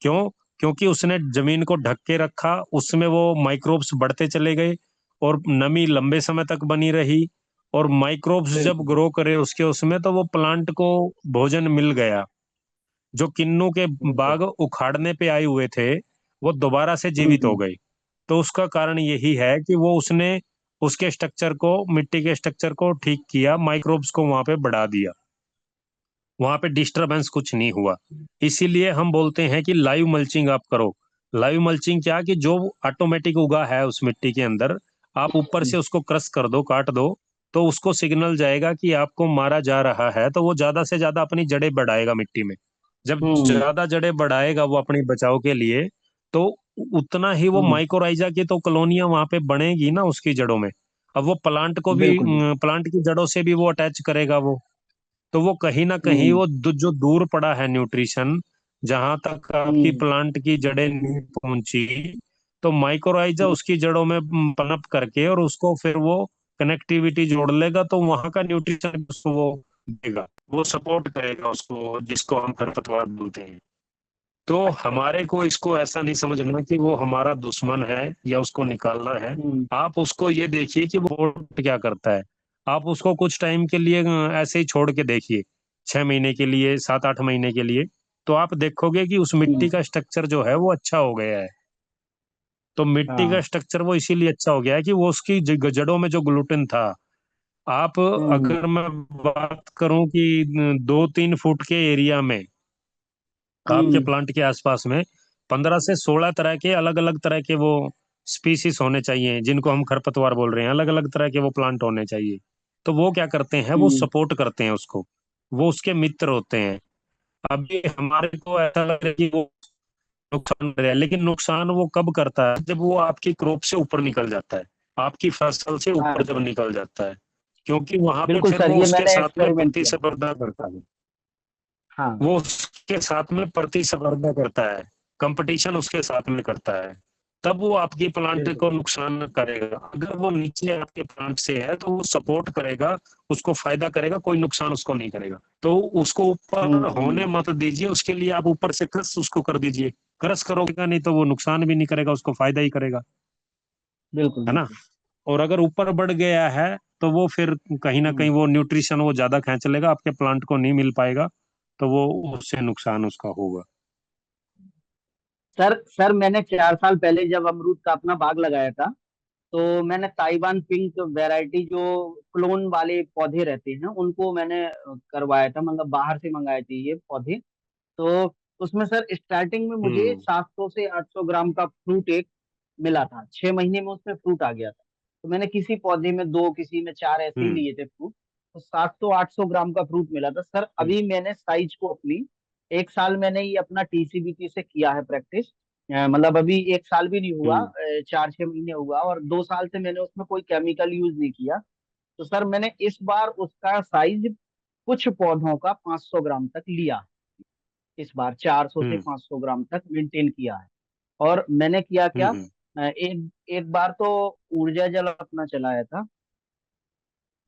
क्यों? क्योंकि उसने जमीन को ढक के रखा, उसमें वो माइक्रोब्स बढ़ते चले गए, और नमी लंबे समय तक बनी रही, और माइक्रोब्स जब बिल्कुल। ग्रो करे उसके उसमें, तो वो प्लांट को भोजन मिल गया। जो किन्नू के बिल्कुल। बाग उखाड़ने पे आए हुए थे, वो दोबारा से जीवित हो हम्म। गए। तो उसका कारण यही है कि वो उसने उसके स्ट्रक्चर को, मिट्टी के स्ट्रक्चर को ठीक किया, माइक्रोब्स को वहां पे बढ़ा दिया। वहां पे डिस्टरबेंस कुछ नहीं हुआ। इसीलिए हम बोलते हैं कि लाइव मल्चिंग आप करो। लाइव मल्चिंग क्या कि जो ऑटोमेटिक उगा है उस मिट्टी के अंदर, आप ऊपर से उसको क्रश कर दो, काट दो, तो उसको सिग्नल जाएगा कि आपको मारा जा रहा है, तो वो ज्यादा से ज्यादा अपनी जड़ें बढ़ाएगा मिट्टी में। जब हम्म ज्यादा जड़ें बढ़ाएगा वो अपनी बचाव के लिए, तो उतना ही वो हम्म माइकोराइजा की तो कॉलोनियां वहां पे बनेगी ना उसकी जड़ों में। अब वो प्लांट को भी, बिल्कुल बिल्कुल। प्लांट की जड़ों से भी वो अटैच करेगा वो। तो वो कहीं ना कहीं हम्म वो जो दूर पड़ा है न्यूट्रिशन, जहां तक आपकी हम्म प्लांट की जड़ें नहीं पहुंची, तो माइक्रोराइजा हम्म उसकी जड़ों में पनप करके और उसको फिर वो कनेक्टिविटी जोड़ लेगा, तो वहां का न्यूट्रिशन उसको वो देगा, वो सपोर्ट करेगा उसको, जिसको हम खरपतवार बोलते हैं। तो हमारे को इसको ऐसा नहीं समझना कि वो हमारा दुश्मन है या उसको निकालना है। हम्म आप उसको ये देखिए कि वो क्या करता है। आप उसको कुछ टाइम के लिए ऐसे ही छोड़ के देखिए, 6 महीने के लिए, 7-8 महीने के लिए, तो आप देखोगे कि उस मिट्टी हम्म, का स्ट्रक्चर जो है वो अच्छा हो गया है। तो मिट्टी का हाँ स्ट्रक्चर वो इसीलिए अच्छा हो गया है कि वो उसकी जड़ों में जो ग्लूटेन था, आप हम्म अगर मैं बात करूं कि 2-3 फुट के एरिया में आपके हम्म प्लांट के आसपास में 15 से 16 तरह के अलग अलग तरह के वो स्पीसीज होने चाहिए, जिनको हम खरपतवार बोल रहे हैं, अलग अलग तरह के वो प्लांट होने चाहिए। तो वो क्या करते हैं, वो हम्म सपोर्ट करते हैं उसको, वो उसके मित्र होते हैं। अभी हमारे को ऐसा लग रहा है कि वो नुकसान कर रहा है, लेकिन नुकसान वो कब करता है, जब वो आपकी क्रॉप से ऊपर निकल जाता है, आपकी फसल से ऊपर हाँ जब निकल जाता है, क्योंकि वहां पे बिल्कुल फिर सर, वो ये उसके मैंने साथ में एक्सपेरिमेंट किया। प्रतिस्पर्धा करता है। हाँ वो उसके साथ में प्रतिस्पर्धा करता है, कंपटीशन उसके साथ में करता है, तब वो आपकी प्लांट बिल्कुल। को नुकसान करेगा। अगर वो नीचे आपके प्लांट से है तो वो सपोर्ट करेगा, उसको फायदा करेगा, कोई नुकसान उसको नहीं करेगा। तो उसको ऊपर होने हम्म, मत दीजिए, उसके लिए आप ऊपर से क्रस उसको कर दीजिए। क्रस करोगे नहीं तो वो नुकसान भी नहीं करेगा, उसको फायदा ही करेगा, बिल्कुल है ना। बिल्कुल। और अगर ऊपर बढ़ गया है तो वो फिर कहीं ना हम्म, कहीं वो न्यूट्रिशन वो ज्यादा खींच लेगा, आपके प्लांट को नहीं मिल पाएगा, तो वो उससे नुकसान उसका होगा। सर मैंने 4 साल पहले जब अमरूद का अपना बाग लगाया था, तो मैंने ताइवान पिंक वैरायटी जो क्लोन वाले पौधे रहते हैं उनको मैंने करवाया था, मतलब बाहर से मंगाए थे ये पौधे। तो उसमें सर स्टार्टिंग में मुझे हम्म 700 से 800 ग्राम का फ्रूट एक मिला था, 6 महीने में उसमें फ्रूट आ गया था। तो मैंने किसी पौधे में 2, किसी में 4 ऐसे ही हम्म लिए थे फ्रूट। तो 700-800 ग्राम का फ्रूट मिला था सर। हम्म अभी मैंने साइज को अपनी, 1 साल मैंने ये अपना टीसीबीटी से किया है प्रैक्टिस। मतलब अभी 1 साल भी नहीं हुआ, हम्म 4-6 महीने हुआ, और 2 साल से मैंने उसमें कोई केमिकल यूज नहीं किया। तो सर मैंने इस बार उसका साइज कुछ पौधों का 500 ग्राम तक लिया। इस बार 400 से हम्म 500 ग्राम तक मेंटेन किया है। और मैंने किया क्या, हम्म एक एक बार तो ऊर्जा जल अपना चलाया था,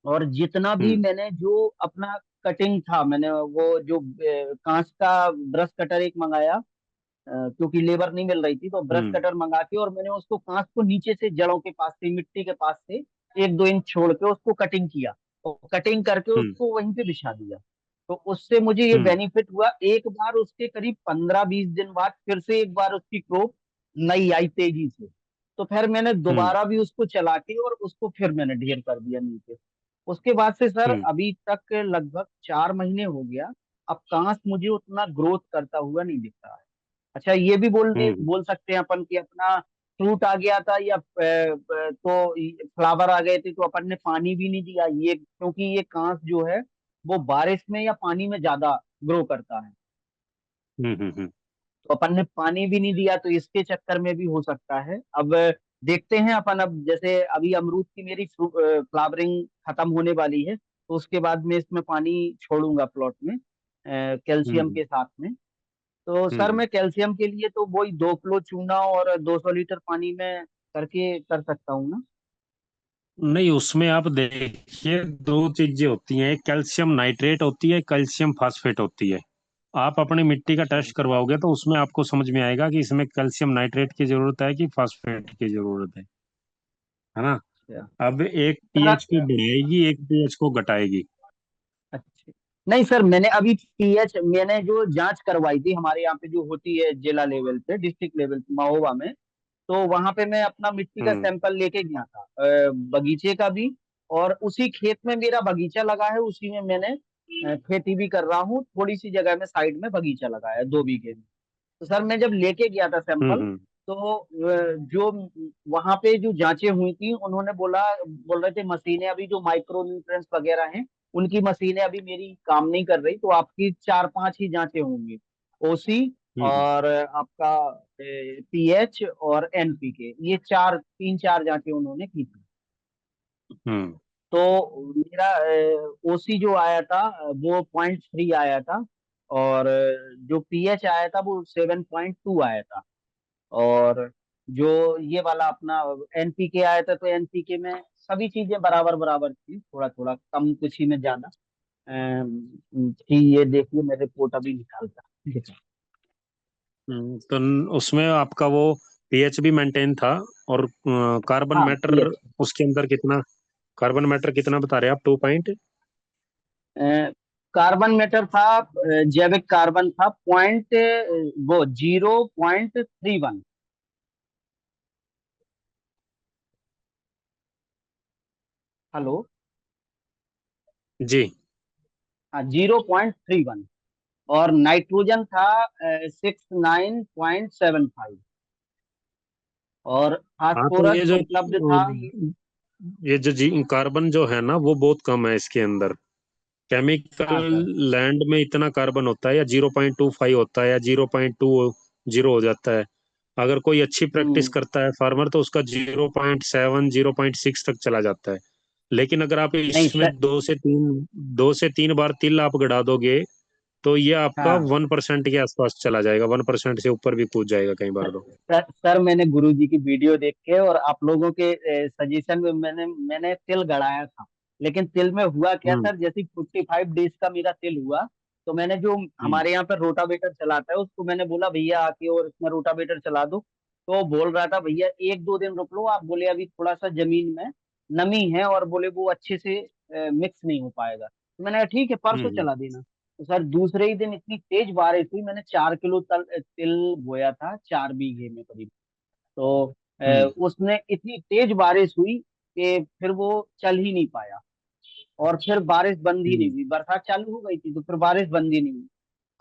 और जितना भी हम्म मैंने जो अपना कटिंग था, मैंने वो जो कांच का ब्रश कटर एक मंगाया, क्योंकि लेबर नहीं मिल रही थी, तो ब्रश हम्म कटर मंगा के और मैंने उसको कांच को नीचे से जड़ों के पास से, मिट्टी के पास से 1-2 इंच छोड़ के उसको कटिंग किया, और कटिंग करके हम्म उसको वहीं पे बिछा दिया। तो उससे मुझे ये हम्म बेनिफिट हुआ, एक बार उसके करीब 15-20 दिन बाद फिर से एक बार उसकी ग्रोथ नई आई तेजी से। तो फिर मैंने हम्म दोबारा भी उसको चला के और उसको फिर मैंने ढेर कर दिया नीचे। उसके बाद से सर हम्म अभी तक लगभग 4 महीने हो गया, अब कांच मुझे उतना ग्रोथ करता हुआ नहीं दिख रहा है। अच्छा, ये भी हम्म बोल सकते हैं अपन कि अपना फ्रूट आ गया था, या तो फ्लावर आ गए थे, तो अपन ने पानी भी नहीं दिया, ये क्योंकि ये कांच जो है वो बारिश में या पानी में ज्यादा ग्रो करता है। हम्म। तो अपन ने पानी भी नहीं दिया, तो इसके चक्कर में भी हो सकता है। अब देखते हैं अपन, अब जैसे अभी अमरूद की मेरी फ्लावरिंग खत्म होने वाली है, तो उसके बाद में इसमें पानी छोड़ूंगा प्लॉट में, कैल्शियम हम्म के साथ में। तो सर हम्म। मैं कैल्शियम के लिए तो वही 2 किलो चूना और 200 लीटर पानी में करके कर सकता हूँ ना। नहीं, उसमें आप देखिए, दो चीजें होती हैं, एक कैल्शियम नाइट्रेट होती है, कैल्शियम फास्फेट होती है। आप अपनी मिट्टी का अच्छा टेस्ट करवाओगे तो उसमें आपको समझ में आएगा कि इसमें कैल्शियम नाइट्रेट की जरूरत है कि फास्फेट की जरूरत है ना। अच्छा। अब एक सर पीएच को बढ़ाएगी, एक पीएच को घटाएगी। अच्छा, नहीं सर, मैंने अभी पीएच, मैंने जो जांच करवाई थी हमारे यहाँ पे जो होती है जिला लेवल पे, डिस्ट्रिक्ट लेवल पे महोबा में, तो वहां पे मैं अपना मिट्टी का हम्म सैंपल लेके गया था, बगीचे का भी। और उसी खेत में मेरा बगीचा लगा है, उसी में मैंने खेती भी कर रहा हूँ, थोड़ी सी जगह में साइड में बगीचा लगाया है 2 बीघे में। तो सर मैं जब लेके गया था सैंपल, हम्म तो जो वहां पे जो जांचें हुई थी, उन्होंने बोल रहे थे मशीनें अभी जो माइक्रो न्यूट्रिएंट्स वगैरह हैं, उनकी मशीनें अभी मेरी काम नहीं कर रही, तो आपकी 4-5 ही जांचें होंगी। ओसी हम्म और आपका पीएच और एनपीके, ये 3-4 जांचें उन्होंने की थी। हम्म तो मेरा ओसी जो आया था वो 0.3 आया था, और जो पीएच आया था वो 7.2 आया था, और जो ये वाला अपना एनपीके आया था, तो एनपीके में सभी चीजें बराबर बराबर थी, थोड़ा थोड़ा कम, कुछ ही में ज्यादा थी। ये देखिए मैं रिपोर्ट अभी निकालता। तो उसमें आपका वो पीएच भी मेंटेन था, और कार्बन हाँ मैटर पीएच, उसके अंदर कितना, कार्बन मैटर कितना बता रहे हैं आप? 2 पॉइंट। कार्बन मैटर था, जैविक कार्बन था पॉइंट, वो 0.31। हेलो। जी। हाँ 0.31, और नाइट्रोजन था 69.75, और हाँ, तो फास्फोरस ये जो उपलब्ध था। ये जो जी कार्बन जो है ना, वो बहुत कम है इसके अंदर। केमिकल हाँ सर। लैंड में इतना कार्बन होता है, या 0.25 होता है, या 0.20 हो जाता है। अगर कोई अच्छी प्रैक्टिस हम्म। करता है फार्मर, तो उसका 0.7 0.6 तक चला जाता है। लेकिन अगर आप नहीं इसमें सर। 2 से 3 बार तिल आप गड़ा दोगे, तो ये आपका हाँ 1% के आसपास चला जाएगा, 1% से ऊपर भी कूद जाएगा कई बार तो। सर मैंने गुरुजी की वीडियो देख के और आप लोगों के सजेशन में मैंने तिल गड़ाया था। लेकिन तिल में हुआ क्या हम्म सर, जैसे 45 डेज का मेरा तिल हुआ, तो मैंने जो हम्म हमारे यहाँ पर रोटावेटर चलाता है, उसको मैंने बोला भैया आके और इसमें रोटावेटर चला दो। तो वो बोल रहा था भैया 1-2 दिन रुक लो आप, बोले अभी थोड़ा सा जमीन में नमी है, और बोले वो अच्छे से मिक्स नहीं हो पाएगा। तो मैंने कहा ठीक है परसों हम्म चला देना। तो सर दूसरे ही दिन इतनी तेज बारिश हुई, मैंने 4 किलो तिल बोया था 4 बीघे में करीब। तो हम्म उसमें इतनी तेज बारिश हुई कि फिर वो चल ही नहीं पाया, और फिर बारिश बंद ही नहीं हम्म हुई। बरसात चालू हो गई थी, तो फिर बारिश बंद ही नहीं हुई।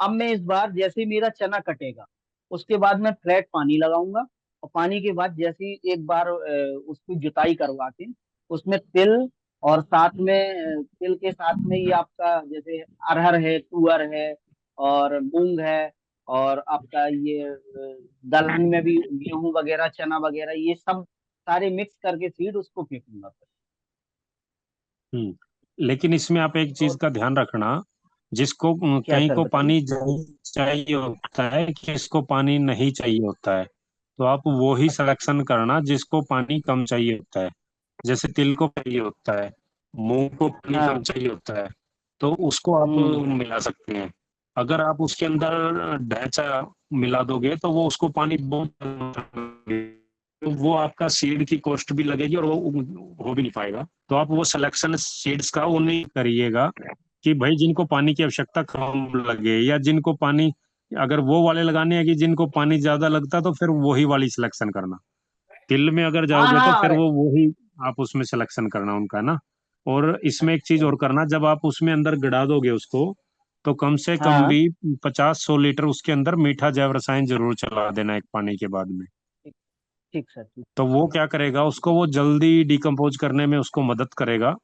अब मैं इस बार जैसे ही मेरा चना कटेगा, उसके बाद मैं फ्लैट पानी लगाऊंगा, और पानी के बाद जैसे ही एक बार उसकी जुताई करवा के उसमें तिल, और साथ में तिल के साथ में ये आपका जैसे अरहर है, तुअर है, और मूंग है, और आपका ये दलहन में भी गेहूं वगैरह, चना वगैरह, ये सब सारे मिक्स करके सीड उसको फेंकूंगा फिर। लेकिन इसमें आप एक चीज और का ध्यान रखना, जिसको क्या कहीं सर को बताइए। पानी चाहिए होता है, किसको पानी नहीं चाहिए होता है, तो आप वो ही अच्छा। सिलेक्शन करना जिसको पानी कम चाहिए होता है। जैसे तिल को चाहिए होता है, मूंग को पानी कम हाँ। चाहिए होता है, तो उसको आप हम्म। मिला सकते हैं। अगर आप उसके अंदर ढैंचा मिला दोगे, तो वो उसको पानी बहुत, तो वो आपका सीड की कॉस्ट भी लगेगी, और वो हो भी नहीं पाएगा। तो आप वो सिलेक्शन सीड्स का वो नहीं करिएगा कि भाई जिनको पानी की आवश्यकता कम लगे, या जिनको पानी, अगर वो वाले लगाने हैं कि जिनको पानी ज्यादा लगता, तो फिर वही वाली सिलेक्शन करना। तिल में अगर हाँ जाओगे, तो हाँ फिर अरे। वो वही आप उसमें सिलेक्शन करना उनका ना। और इसमें एक चीज अच्छा। और करना, जब आप उसमें अंदर गड़ा दोगे उसको, तो कम से कम हाँ भी 50-100 लीटर उसके अंदर मीठा जैव रसायन जरूर चला देना एक पानी के बाद में। ठीक। ठीक सर ठीक। तो वो क्या करेगा, उसको वो जल्दी डिकम्पोज करने में उसको मदद करेगा।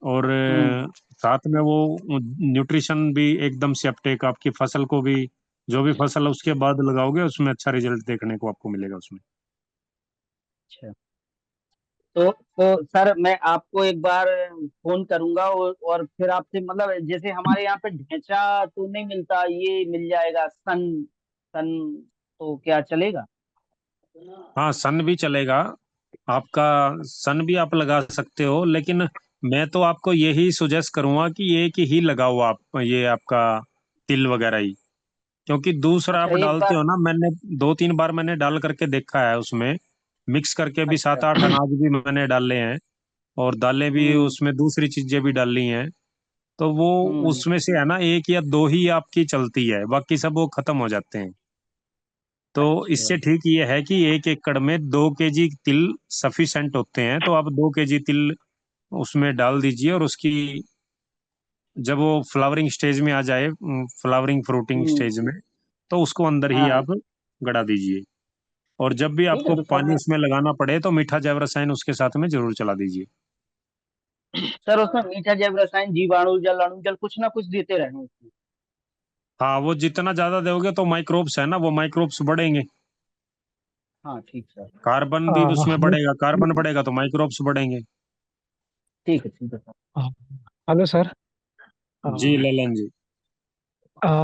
और हम्म। साथ में वो न्यूट्रिशन भी एकदम से अपटेक आपकी फसल को भी, जो भी फसल उसके बाद लगाओगे उसमें अच्छा रिजल्ट देखने को आपको मिलेगा उसमें। अच्छा। तो सर मैं आपको एक बार फोन करूंगा, और फिर आपसे मतलब जैसे हमारे यहाँ पे ढैंचा तो नहीं मिलता, ये मिल जाएगा सन। सन तो क्या चलेगा? हाँ, सन भी चलेगा आपका। सन भी आप लगा सकते हो, लेकिन मैं तो आपको यही सुजेस्ट करूंगा कि एक ही लगाओ आप, ये आपका तिल वगैरह ही। क्योंकि दूसरा अच्छा आप एक डालते बार। हो ना, मैंने 2-3 बार मैंने डाल करके देखा है उसमें, मिक्स करके भी अच्छा। 7-8 अनाज भी मैंने डाले हैं, और दालें भी हम्म। उसमें दूसरी चीजें भी डाली हैं। तो वो हम्म। उसमें से है ना, 1 या 2 ही आपकी चलती है, बाकी सब वो खत्म हो जाते हैं। तो अच्छा। इससे ठीक ये है कि 1 एकड़ में 2 kg तिल सफिशेंट होते हैं, तो आप 2 kg तिल उसमें डाल दीजिए, और उसकी जब वो फ्लावरिंग स्टेज में आ जाए, फ्लावरिंग फ्रूटिंग स्टेज में, तो उसको अंदर ही हाँ आप गड़ा दीजिए। और जब भी ठीक है। आपको तो पानी सर, उसमें लगाना पड़े तो मीठा जैव रसायन उसके साथ में जरूर चला दीजिए। सर उसमें मीठा जैव रसायन, जीवाणु जल, अणु जल, कुछ ना कुछ देते रहें उसमें। हाँ, वो जितना ज्यादा दोगे तो माइक्रोब्स है ना, वो माइक्रोब्स बढ़ेंगे। हाँ ठीक सर। कार्बन भी उसमें हेलो। बढ़ेगा, कार्बन बढ़ेगा तो माइक्रोब्स बढ़ेंगे। ठीक है सर। हाँ, हेलो सर। जी हाँ, ललन जी।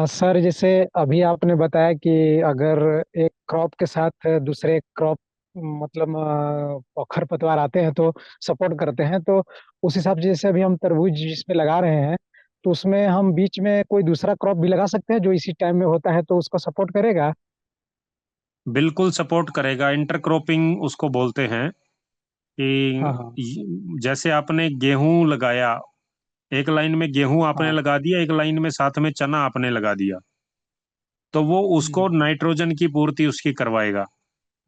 सर जैसे अभी आपने बताया कि अगर एक क्रॉप के साथ दूसरे क्रॉप मतलब खरपतवार आते हैं तो सपोर्ट करते हैं, तो उस हिसाब से जैसे अभी हम तरबूज जिसमें लगा रहे हैं, तो उसमें हम बीच में कोई दूसरा क्रॉप भी लगा सकते हैं जो इसी टाइम में होता है, तो उसको सपोर्ट करेगा। बिल्कुल सपोर्ट करेगा, इंटरक्रॉपिंग उसको बोलते हैं। हाँ हाँ कि जैसे आपने गेहूं लगाया, एक लाइन में गेहूं आपने हाँ। लगा दिया, एक लाइन में साथ में चना आपने लगा दिया, तो वो उसको हम्म। नाइट्रोजन की पूर्ति उसकी करवाएगा।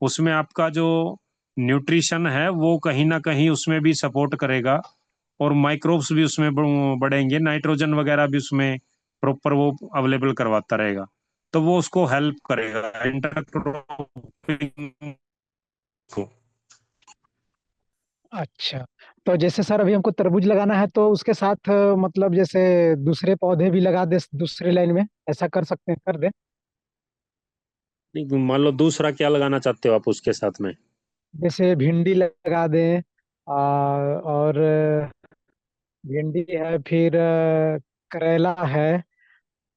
उसमें आपका जो न्यूट्रिशन है वो कहीं ना कहीं उसमें भी सपोर्ट करेगा, और माइक्रोब्स भी उसमें बढ़ेंगे, नाइट्रोजन वगैरह भी उसमें प्रॉपर वो अवेलेबल करवाता रहेगा, तो वो उसको हेल्प करेगा इंटरक्रॉपिंग को। अच्छा, तो जैसे सर अभी हमको तरबूज लगाना है तो उसके साथ मतलब जैसे दूसरे पौधे भी लगा दे दूसरी लाइन में, ऐसा कर सकते हैं, कर दे। नहीं, मान लो दूसरा क्या लगाना चाहते हो आप उसके साथ में? जैसे भिंडी लगा दें, और भिंडी है, फिर करेला है,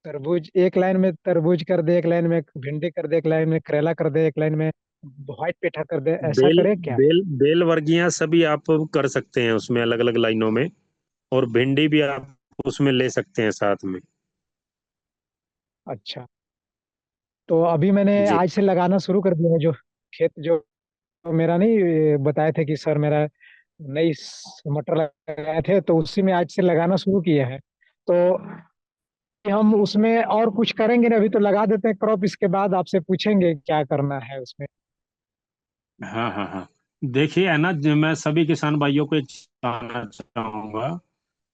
तरबूज एक लाइन में तरबूज कर दे, एक लाइन में भिंडी कर दे, एक लाइन में करेला कर दे, एक लाइन में व्हाइट पेठा कर दे, ऐसा बेल करे क्या? बेल बेल वर्गीयां सभी आप कर सकते हैं उसमें अलग अलग लाइनों में, और भिंडी भी आप उसमें ले सकते हैं साथ में। अच्छा, तो अभी मैंने जी। आज से लगाना शुरू कर दिया है, जो खेत जो मेरा नहीं बताए थे कि सर मेरा नई मटर लगाए थे, तो उसी में आज से लगाना शुरू किया है। तो हम उसमें और कुछ करेंगे ना, अभी तो लगा देते हैं क्रॉप, इसके बाद आपसे पूछेंगे क्या करना है उसमें। हाँ हाँ हाँ। देखिए है ना, जो मैं सभी किसान भाइयों को एक बताना चाहूंगा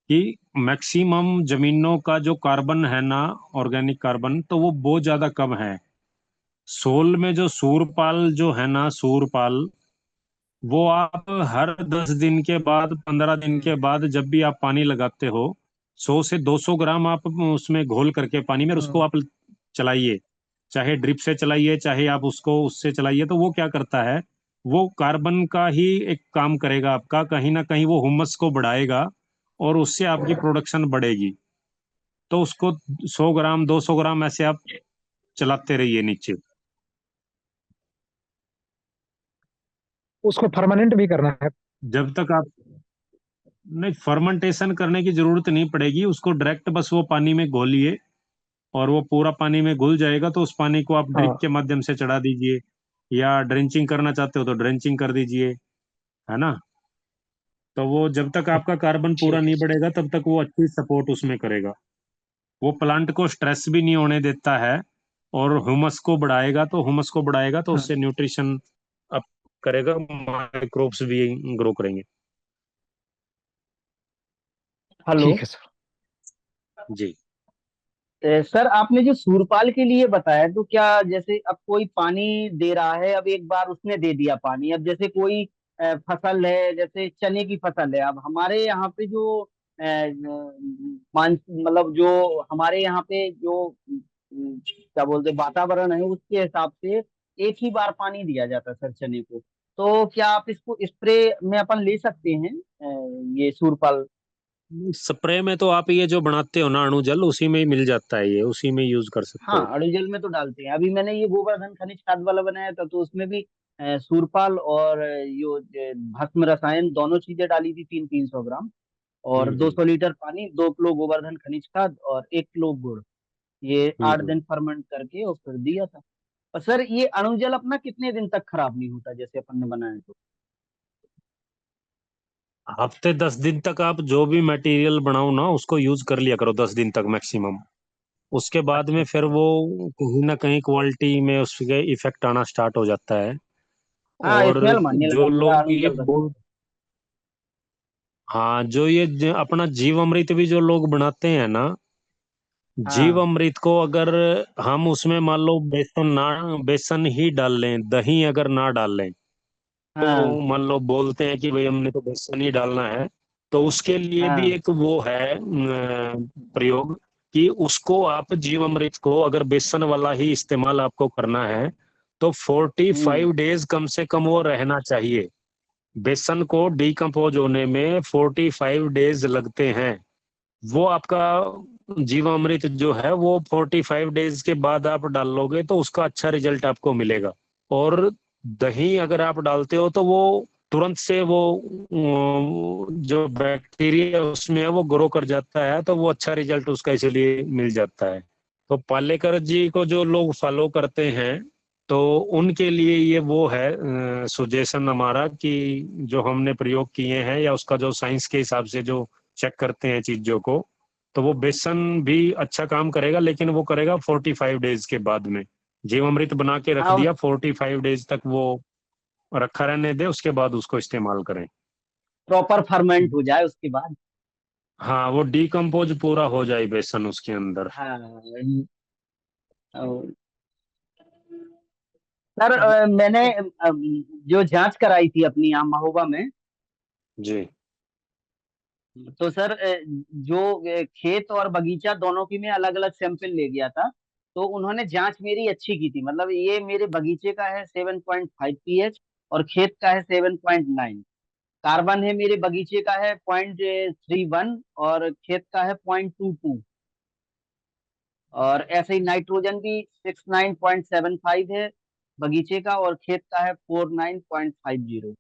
कि मैक्सिमम जमीनों का जो कार्बन है ना, ऑर्गेनिक कार्बन, तो वो बहुत ज्यादा कम है। सोल में जो सूरपाल जो है ना, सूरपाल, वो आप हर 10 दिन के बाद, 15 दिन के बाद जब भी आप पानी लगाते हो, 100 से 200 ग्राम आप उसमें घोल करके पानी में उसको हम्म। आप चलाइए। चाहे ड्रिप से चलाइए, चाहे आप उसको उससे चलाइए, तो वो क्या करता है, वो कार्बन का ही एक काम करेगा आपका, कहीं ना कहीं वो हुमस को बढ़ाएगा, और उससे आपकी प्रोडक्शन बढ़ेगी। तो उसको 100 ग्राम 200 ग्राम ऐसे आप चलाते रहिए नीचे। उसको परमानेंट भी करना है? जब तक आप, नहीं, फर्मेंटेशन करने की जरूरत नहीं पड़ेगी उसको, डायरेक्ट बस वो पानी में घोलिए, और वो पूरा पानी में घुल जाएगा, तो उस पानी को आप ड्रिप हाँ। के माध्यम से चढ़ा दीजिए, या ड्रेंचिंग करना चाहते हो तो ड्रेंचिंग कर दीजिए, है ना। तो वो जब तक आपका कार्बन पूरा ठीक है नहीं सर। बढ़ेगा तब तक वो अच्छी सपोर्ट उसमें करेगा। वो प्लांट को स्ट्रेस भी नहीं होने देता है, और ह्यूमस को बढ़ाएगा, तो ह्यूमस को बढ़ाएगा तो हाँ, उससे न्यूट्रिशन अप करेगा, माइक्रोब्स भी ग्रो करेंगे। हेलो। ठीक है सर। जी। सर आपने जो सूरपाल के लिए बताया, तो क्या जैसे अब कोई पानी दे रहा है, अब एक बार उसने दे दिया पानी, अब जैसे कोई फसल है, जैसे चने की फसल है, अब हमारे यहाँ पे जो मान मतलब जो हमारे यहाँ पे जो क्या बोलते हैं, वातावरण है, उसके हिसाब से एक ही बार पानी दिया जाता है सर चने को। तो क्या आप इसको स्प्रे में अपन ले सकते हैं ये सूरपाल? स्प्रे में तो आप ये जो बनाते हो ना अणुजल, उसी में ही मिल जाता है, ये उसी में यूज कर सकते हाँ हो। अड़ुजल में तो डालते हैं। अभी मैंने ये गोवर्धन खनिज खाद वाला बनाया था, तो उसमें भी सूरपाल और यो भस्म रसायन दोनों चीजें डाली थी, 300-300 ग्राम, और हम्म। 200 लीटर पानी, 2 किलो गोवर्धन खनिज खाद और 1 किलो गुड़, ये हम्म 8 दिन फर्मेंट करके और फिर दिया था। और सर ये अणुजल अपना कितने दिन तक खराब नहीं होता, जैसे अपन ने बनाया तो? हफ्ते 10 दिन तक आप जो भी मटेरियल बनाओ ना उसको यूज कर लिया करो, 10 दिन तक मैक्सिमम। उसके बाद अच्छा में फिर अच्छा। वो कहीं ना कहीं क्वालिटी में उसके इफेक्ट आना स्टार्ट हो जाता है। हाँ और स्मेल मारने लगा, जो मेरा लोग ये अणुजल रखने बोल से। हाँ, जो ये अपना जीवामृत भी जो लोग बनाते हैं ना, जीव हाँ अमृत को अगर हम उसमें मान लो बेसन ही डाल लें, दही अगर ना डाल लें, हाँ तो मान लो बोलते हैं कि भाई हमने तो बेसन ही डालना है, तो उसके लिए भी हाँ एक वो है प्रयोग कि उसको आप जीवामृत को अगर बेसन वाला ही इस्तेमाल आपको करना है तो 45 डेज कम से कम वो रहना चाहिए। बेसन को डिकम्पोज होने में 45 डेज लगते हैं। वो आपका जीवामृत जो है वो 45 डेज के बाद आप डाल लोगे तो उसका अच्छा रिजल्ट आपको मिलेगा। और दही अगर आप डालते हो तो वो तुरंत से वो जो बैक्टीरिया उसमें है वो ग्रो कर जाता है, तो वो अच्छा रिजल्ट उसका इसलिए मिल जाता है। तो पालेकर जी को जो लोग फॉलो करते हैं तो उनके लिए ये वो है सुजेशन हमारा कि जो हमने प्रयोग किए हैं या उसका जो साइंस के हिसाब से जो चेक करते हैं चीजों को, तो वो बेसन भी अच्छा काम करेगा, लेकिन वो करेगा 45 डेज के बाद में। जीवामृत बना के रख हाँ दिया, 45 डेज तक वो रखा रहने दे, उसके बाद उसको इस्तेमाल करें। प्रॉपर फर्मेंट हो जाए उसके बाद। हाँ, वो डिकम्पोज पूरा हो जाए बेसन उसके अंदर। हाँ सर मैंने जो जांच कराई थी अपनी यहाँ महोबा में, जी तो सर जो खेत और बगीचा दोनों की मैं अलग अलग सैंपल ले गया था। तो उन्होंने जांच मेरी अच्छी की थी, मतलब ये मेरे बगीचे का है 7.5 pH और खेत का है 7.9। कार्बन है मेरे बगीचे का है 0.31 और खेत का है 0.22। और ऐसे ही नाइट्रोजन भी 69.75 है बगीचे का और खेत का है 49.50।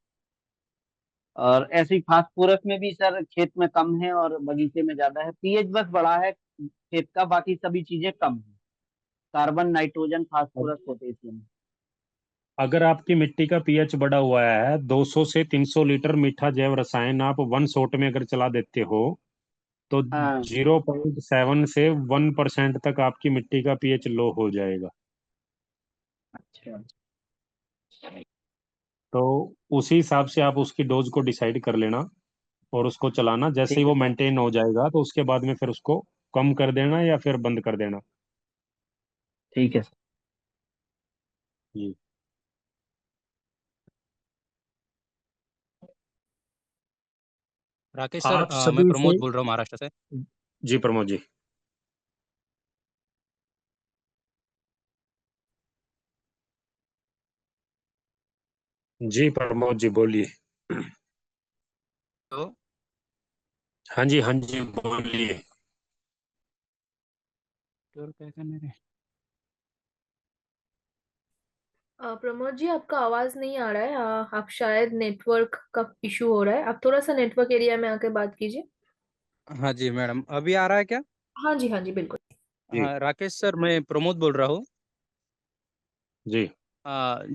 और ऐसे ही फास्फोरस में भी सर खेत में कम है और बगीचे में ज्यादा है। पीएच बस बढ़ा है खेत का, बाकी सभी चीजें कम है। Carbon, nitrogen, phosphorus, potassium. अगर आपकी मिट्टी का पीएच बढ़ा हुआ है, 200 से 300 लीटर मीठा जैव रसायन आप 1 शॉट में अगर चला देते हो तो हाँ 0.7 से 1% तक आपकी मिट्टी का पीएच लो हो जाएगा। अच्छा तो उसी हिसाब से आप उसकी डोज को डिसाइड कर लेना और उसको चलाना। जैसे ही ठीक वो है सर। मेंटेन हो जाएगा तो उसके बाद में फिर उसको कम कर देना या फिर बंद कर देना। ठीक है सर। जी। राकेश सर, आप मैं सभी से। प्रमोद बोल रहा हूँ महाराष्ट्र से। जी प्रमोद जी। जी प्रमोद जी बोलिए। तो हाँ जी बोलिए। कैसे मेरे प्रमोद जी, आपका आवाज नहीं आ रहा है। आप शायद नेटवर्क का इशू हो रहा है। आप थोड़ा सा नेटवर्क एरिया में आके बात कीजिए। हाँ जी मैडम, अभी आ रहा है क्या? हाँ जी बिल्कुल। जी हाँ राकेश सर, मैं प्रमोद बोल रहा हूँ। जी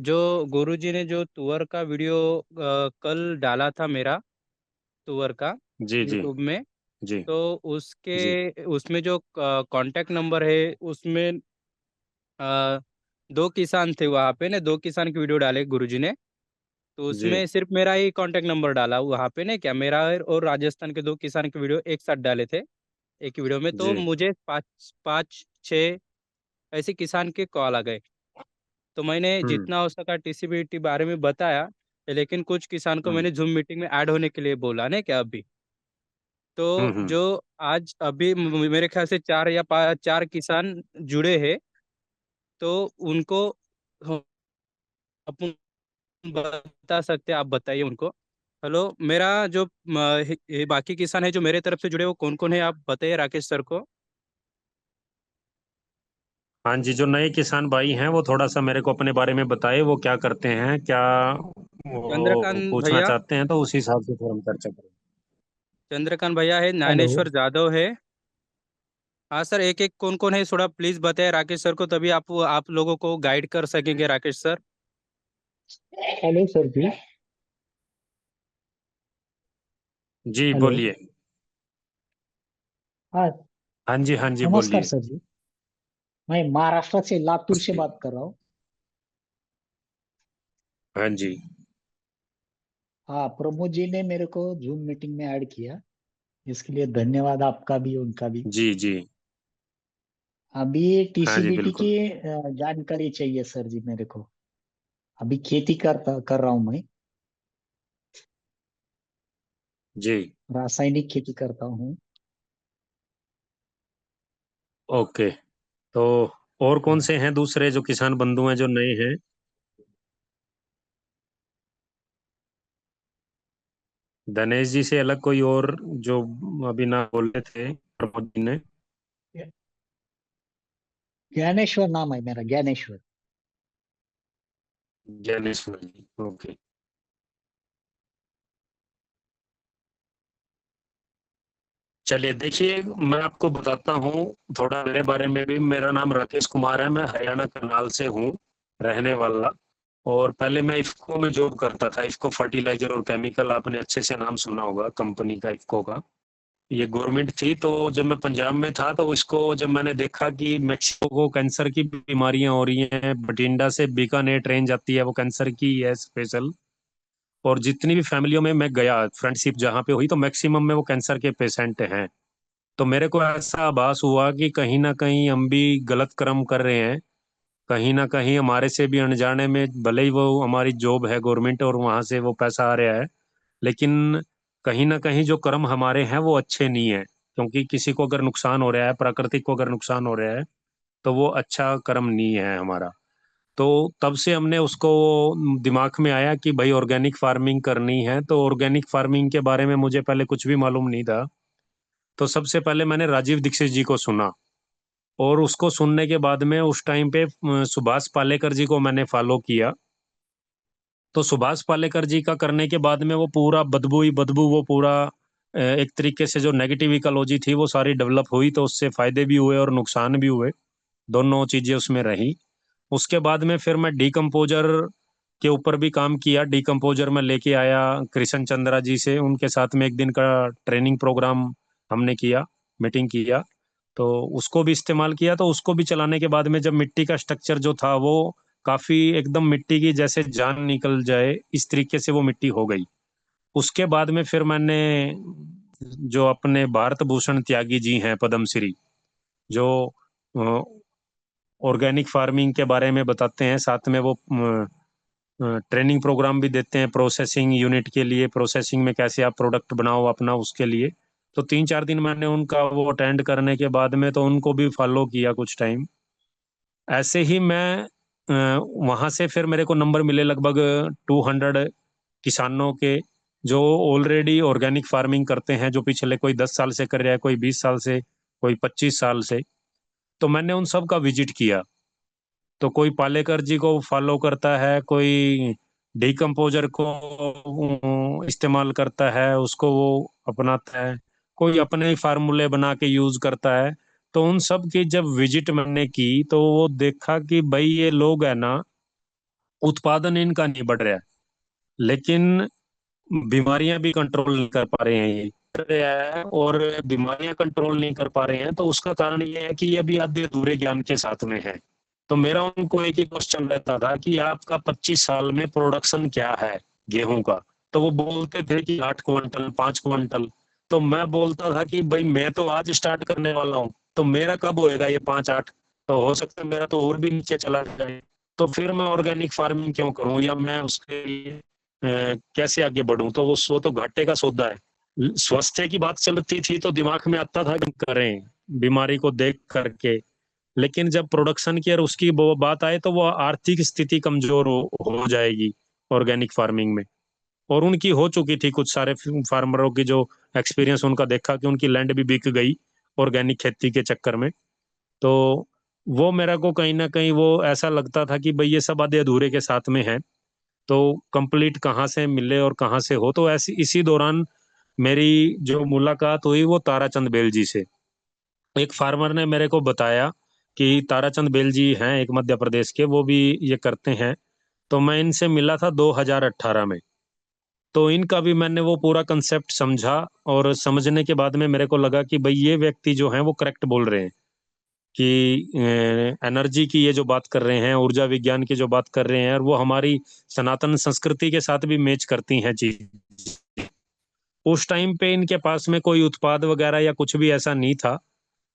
जो गुरुजी ने जो तुअर का वीडियो कल डाला था मेरा, तुअर का, जी जी यूट्यूब में। जी तो जी उसके उसमें जो कांटेक्ट नंबर है उसमें अ, दो किसान थे वहाँ पे ने, दो किसान की वीडियो डाले गुरुजी ने। तो जी उसमें सिर्फ मेरा ही कांटेक्ट नंबर डाला वहाँ पे ने, क्या मेरा और राजस्थान के दो किसान के वीडियो एक साथ डाले थे एक ही वीडियो में। तो जी। मुझे पाँच पाँच छः ऐसे किसान के कॉल आ गए। तो मैंने हम्म जितना हो सका टीसीबीटी बारे में बताया, लेकिन कुछ किसान को हम्म मैंने जूम मीटिंग में ऐड होने के लिए बोला ना क्या अभी। तो हम्म। जो आज अभी मेरे ख्याल से चार किसान जुड़े हैं। तो उनको हम अपन बता सकते हैं, आप बताइए उनको। हेलो, मेरा जो ये बाकी किसान है जो मेरे तरफ से जुड़े वो कौन कौन है, आप बताइए राकेश सर को। हाँ जी, जो नए किसान भाई हैं वो थोड़ा सा मेरे को अपने बारे में बताए, वो क्या करते हैं, क्या वो चंद्रकांत पूछना भैया, चाहते हैं, तो उस हिसाब से फिर हम चर्चा करेंगे। चंद्रकांत भैया है, हेलो। ज्ञानेश्वर जादव है। हाँ सर, एक एक कौन कौन है थोड़ा प्लीज बताए राकेश सर को, तभी आप लोगों को गाइड कर सकेंगे राकेश सर। हेलो सर जी। जी हेलो। बोलिए। हाँ। हाँ जी नमस्कार बोलिए। सर जी। मैं महाराष्ट्र से लातूर से बात कर रहा हूँ। हाँ जी। हाँ, प्रमोद जी ने मेरे को जूम मीटिंग में ऐड किया, इसके लिए धन्यवाद आपका भी उनका भी। जी जी। अभी हाँ जी टीसीबीटी की बिल्कुल। जानकारी चाहिए सर जी मेरे को। अभी खेती कर रहा हूँ मैं, जी। रासायनिक खेती करता हूँ। ओके। तो और कौन हाँ, से हैं दूसरे जो किसान बंधु हैं जो नए हैं? धनेश जी से अलग कोई और जो अभी ना बोले थे प्रमोद जी ने? ज्ञानेश्वर नाम है मेरा, ज्ञानेश्वर। ज्ञानेश्वर जी, ओके। चलिए देखिए, मैं आपको बताता हूँ थोड़ा मेरे बारे में भी। मेरा नाम राकेश कुमार है, मैं हरियाणा करनाल से हूँ रहने वाला। और पहले मैं इफ्को में जॉब करता था। इफ्को फर्टिलाइजर और केमिकल, आपने अच्छे से नाम सुना होगा कंपनी का, इफ्को का। ये गवर्नमेंट थी। तो जब मैं पंजाब में था तो इसको जब मैंने देखा कि मैक्सिको को कैंसर की बीमारियां हो रही हैं, बठिंडा से बीकानेर ट्रेन जाती है, वो कैंसर की है स्पेशल। और जितनी भी फैमिलियों में मैं गया, फ्रेंडशिप जहाँ पे हुई, तो मैक्सिमम में वो कैंसर के पेशेंट हैं। तो मेरे को ऐसा आभास हुआ कि कहीं ना कहीं हम भी गलत कर्म कर रहे हैं। कहीं ना कहीं हमारे से भी अनजाने में, भले ही वो हमारी जॉब है गवर्नमेंट और वहां से वो पैसा आ रहा है, लेकिन कहीं ना कहीं जो कर्म हमारे हैं वो अच्छे नहीं है। क्योंकि किसी को अगर नुकसान हो रहा है, प्रकृति को अगर नुकसान हो रहा है, तो वो अच्छा कर्म नहीं है हमारा। तो तब से हमने उसको दिमाग में आया कि भाई ऑर्गेनिक फार्मिंग करनी है। तो ऑर्गेनिक फार्मिंग के बारे में मुझे पहले कुछ भी मालूम नहीं था। तो सबसे पहले मैंने राजीव दीक्षित जी को सुना। और उसको सुनने के बाद में उस टाइम पे सुभाष पालेकर जी को मैंने फॉलो किया। तो सुभाष पालेकर जी का करने के बाद में वो पूरा बदबू ही बदबू, वो पूरा एक तरीके से जो नेगेटिव इकोलॉजी थी वो सारी डेवलप हुई। तो उससे फायदे भी हुए और नुकसान भी हुए, दोनों चीजें उसमें रही। उसके बाद में फिर मैं डीकम्पोजर के ऊपर भी काम किया। डीकम्पोजर में लेके आया कृष्ण चंद्रा जी से, उनके साथ में एक दिन का ट्रेनिंग प्रोग्राम हमने किया, मीटिंग किया। तो उसको भी इस्तेमाल किया। तो उसको भी चलाने के बाद में जब मिट्टी का स्ट्रक्चर जो था वो काफी एकदम मिट्टी की जैसे जान निकल जाए, इस तरीके से वो मिट्टी हो गई। उसके बाद में फिर मैंने जो अपने भारत भूषण त्यागी जी हैं, पद्मश्री, जो ऑर्गेनिक फार्मिंग के बारे में बताते हैं, साथ में वो ट्रेनिंग प्रोग्राम भी देते हैं प्रोसेसिंग यूनिट के लिए, प्रोसेसिंग में कैसे आप प्रोडक्ट बनाओ अपना, उसके लिए। तो 3-4 दिन मैंने उनका वो अटेंड करने के बाद में तो उनको भी फॉलो किया कुछ टाइम। ऐसे ही मैं वहां से फिर मेरे को नंबर मिले लगभग 200 किसानों के, जो ऑलरेडी ऑर्गेनिक फार्मिंग करते हैं, जो पिछले कोई 10 साल से कर रहा है, कोई 20 साल से, कोई 25 साल से। तो मैंने उन सब का विजिट किया। तो कोई पालेकर जी को फॉलो करता है, कोई डिकम्पोजर को इस्तेमाल करता है, उसको वो अपनाता है, कोई अपने ही फार्मूले बना के यूज करता है। तो उन सब की जब विजिट मैंने की तो वो देखा कि भाई ये लोग है ना, उत्पादन इनका नहीं बढ़ रहा है, लेकिन बीमारियां भी कंट्रोल नहीं कर पा रहे हैं ये, कर रहा है। और बीमारियां कंट्रोल नहीं कर पा रहे हैं तो उसका कारण ये है कि ये अभी आधे अधूरे ज्ञान के साथ में है। तो मेरा उनको एक ही क्वेश्चन रहता था कि आपका 25 साल में प्रोडक्शन क्या है गेहूं का? तो वो बोलते थे कि 8 क्विंटल, 5 क्विंटल। तो मैं बोलता था कि भाई मैं तो आज स्टार्ट करने वाला हूँ, तो मेरा कब होएगा ये 5-8? तो हो सकता है मेरा तो और भी नीचे चला जाए। तो फिर मैं ऑर्गेनिक फार्मिंग क्यों करूं, या मैं उसके लिए कैसे आगे बढ़ूं? तो वो तो घाटे का सौदा है। स्वास्थ्य की बात चलती थी तो दिमाग में आता था कि करें बीमारी को देख करके। लेकिन जब प्रोडक्शन की और उसकी वो बात आए तो वो आर्थिक स्थिति कमजोर हो जाएगी ऑर्गेनिक फार्मिंग में। और उनकी हो चुकी थी, कुछ सारे फार्मरों की जो एक्सपीरियंस उनका देखा कि उनकी लैंड भी बिक गई ऑर्गेनिक खेती के चक्कर में। तो वो मेरा को कहीं ना कहीं वो ऐसा लगता था कि भाई ये सब आधे अधूरे के साथ में है, तो कंप्लीट कहाँ से मिले और कहाँ से हो। तो ऐसी इसी दौरान मेरी जो मुलाकात हुई वो ताराचंद बेल जी से। एक फार्मर ने मेरे को बताया कि ताराचंद बेल जी हैं एक मध्य प्रदेश के, वो भी ये करते हैं। तो मैं इनसे मिला था 2018 में। तो इनका भी मैंने वो पूरा कंसेप्ट समझा, और समझने के बाद में मेरे को लगा कि भाई ये व्यक्ति जो हैं वो करेक्ट बोल रहे हैं। कि एनर्जी की ये जो बात कर रहे हैं, ऊर्जा विज्ञान की जो बात कर रहे हैं, और वो हमारी सनातन संस्कृति के साथ भी मैच करती हैं चीज। उस टाइम पे इनके पास में कोई उत्पाद वगैरह या कुछ भी ऐसा नहीं था,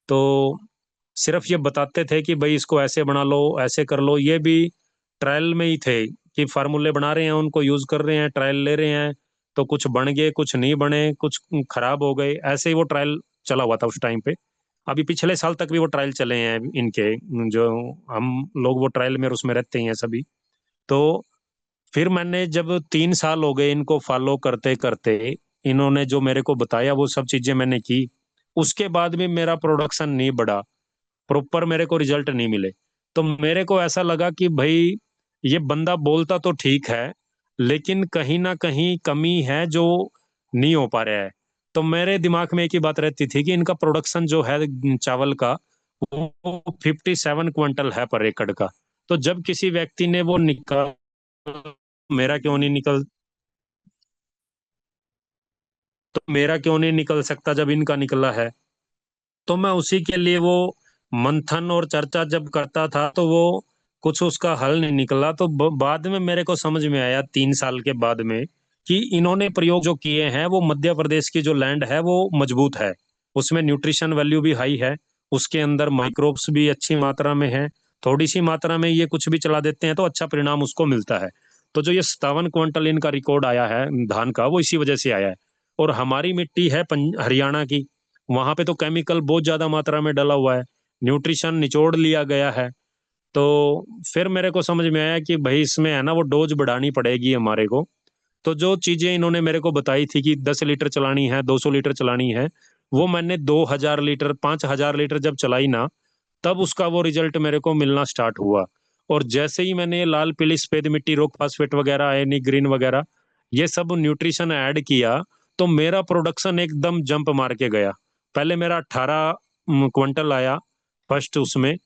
तो सिर्फ ये बताते थे कि भाई इसको ऐसे बना लो, ऐसे कर लो। ये भी ट्रायल में ही थे कि फार्मूले बना रहे हैं, उनको यूज कर रहे हैं, ट्रायल ले रहे हैं, तो कुछ बन गए, कुछ नहीं बने, कुछ खराब हो गए, ऐसे ही वो ट्रायल चला हुआ था उस टाइम पे। अभी पिछले साल तक भी वो ट्रायल चले हैं इनके, जो हम लोग वो ट्रायल में और उसमें रहते हैं सभी। तो फिर मैंने जब 3 साल हो गए इनको फॉलो करते करते, इन्होंने जो मेरे को बताया वो सब चीजें मैंने की, उसके बाद भी मेरा प्रोडक्शन नहीं बढ़ा, प्रॉपर मेरे को रिजल्ट नहीं मिले। तो मेरे को ऐसा लगा कि भाई ये बंदा बोलता तो ठीक है, लेकिन कहीं ना कहीं कमी है जो नहीं हो पा रहा है। तो मेरे दिमाग में एक ही बात रहती थी कि इनका प्रोडक्शन जो है चावल का, वो 57 क्विंटल है पर एकड़ का। तो जब किसी व्यक्ति ने वो निकाल, मेरा क्यों नहीं निकल, तो मेरा क्यों नहीं निकल सकता जब इनका निकला है। तो मैं उसी के लिए वो मंथन और चर्चा जब करता था, तो वो कुछ उसका हल नहीं निकला। तो बाद में मेरे को समझ में आया 3 साल के बाद में कि इन्होंने प्रयोग जो किए हैं, वो मध्य प्रदेश की जो लैंड है वो मजबूत है, उसमें न्यूट्रिशन वैल्यू भी हाई है, उसके अंदर माइक्रोब्स भी अच्छी मात्रा में है। थोड़ी सी मात्रा में ये कुछ भी चला देते हैं तो अच्छा परिणाम उसको मिलता है। तो जो ये 57 क्विंटल इनका रिकॉर्ड आया है धान का, वो इसी वजह से आया है। और हमारी मिट्टी है हरियाणा की, वहां पे तो केमिकल बहुत ज्यादा मात्रा में डला हुआ है, न्यूट्रिशन निचोड़ लिया गया है। तो फिर मेरे को समझ में आया कि भाई इसमें है ना वो डोज बढ़ानी पड़ेगी हमारे को। तो जो चीजें इन्होंने मेरे को बताई थी कि 10 लीटर चलानी है, 200 लीटर चलानी है, वो मैंने 2000 लीटर 5000 लीटर जब चलाई ना, तब उसका वो रिजल्ट मेरे को मिलना स्टार्ट हुआ। और जैसे ही मैंने ये लाल पीली सफेद मिट्टी रॉक फास्फेट वगैरह, आयनी ग्रीन वगैरह, ये सब न्यूट्रिशन ऐड किया, तो मेरा प्रोडक्शन एकदम जंप मार के गया। पहले मेरा 18 क्विंटल आया फर्स्ट उसमें,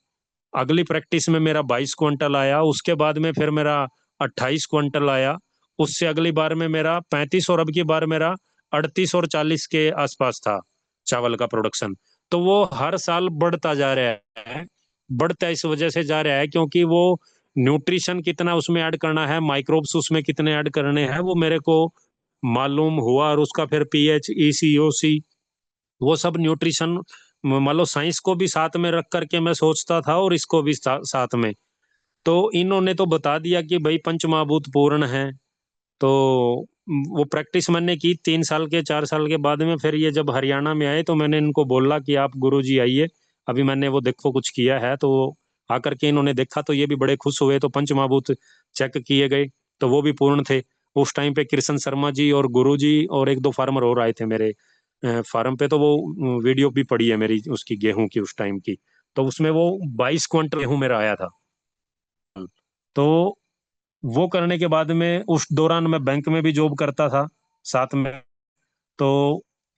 अगली प्रैक्टिस में मेरा 22 क्विंटल आया, उसके बाद में फिर मेरा 28 क्विंटल आया, उससे अगली बार में मेरा 35, और अब की बार मेरा 38 और 40 के आसपास था चावल का प्रोडक्शन। तो वो हर साल बढ़ता जा रहा है, बढ़ता इस वजह से जा रहा है क्योंकि वो न्यूट्रिशन कितना उसमें ऐड करना है, माइक्रोब्स उसमें कितने ऐड करने हैं, वो मेरे को मालूम हुआ। और उसका फिर पीएच, ईसीओसी, वो सब न्यूट्रिशन, मान लो साइंस को भी साथ में रख करके मैं सोचता था और इसको भी साथ में। तो इन्होंने तो बता दिया कि भाई पंचमहाभूत पूर्ण है। तो वो प्रैक्टिस मैंने की 3 साल के 4 साल के बाद में। फिर ये जब हरियाणा में आए तो मैंने इनको बोला कि आप गुरुजी आइए, अभी मैंने वो देखो कुछ किया है। तो आकर के इन्होंने देखा तो ये भी बड़े खुश हुए। तो पंचमहाभूत चेक किए गए तो वो भी पूर्ण थे। उस टाइम पे कृष्ण शर्मा जी और गुरुजी और एक दो फार्मर और आए थे मेरे फार्म पे। तो वो वीडियो भी पड़ी है मेरी उसकी गेहूं की उस टाइम की। तो उसमें वो 22 क्विंटल गेहूं मेरा आया था। तो वो करने के बाद में उस दौरान मैं बैंक में भी जॉब करता था साथ में। तो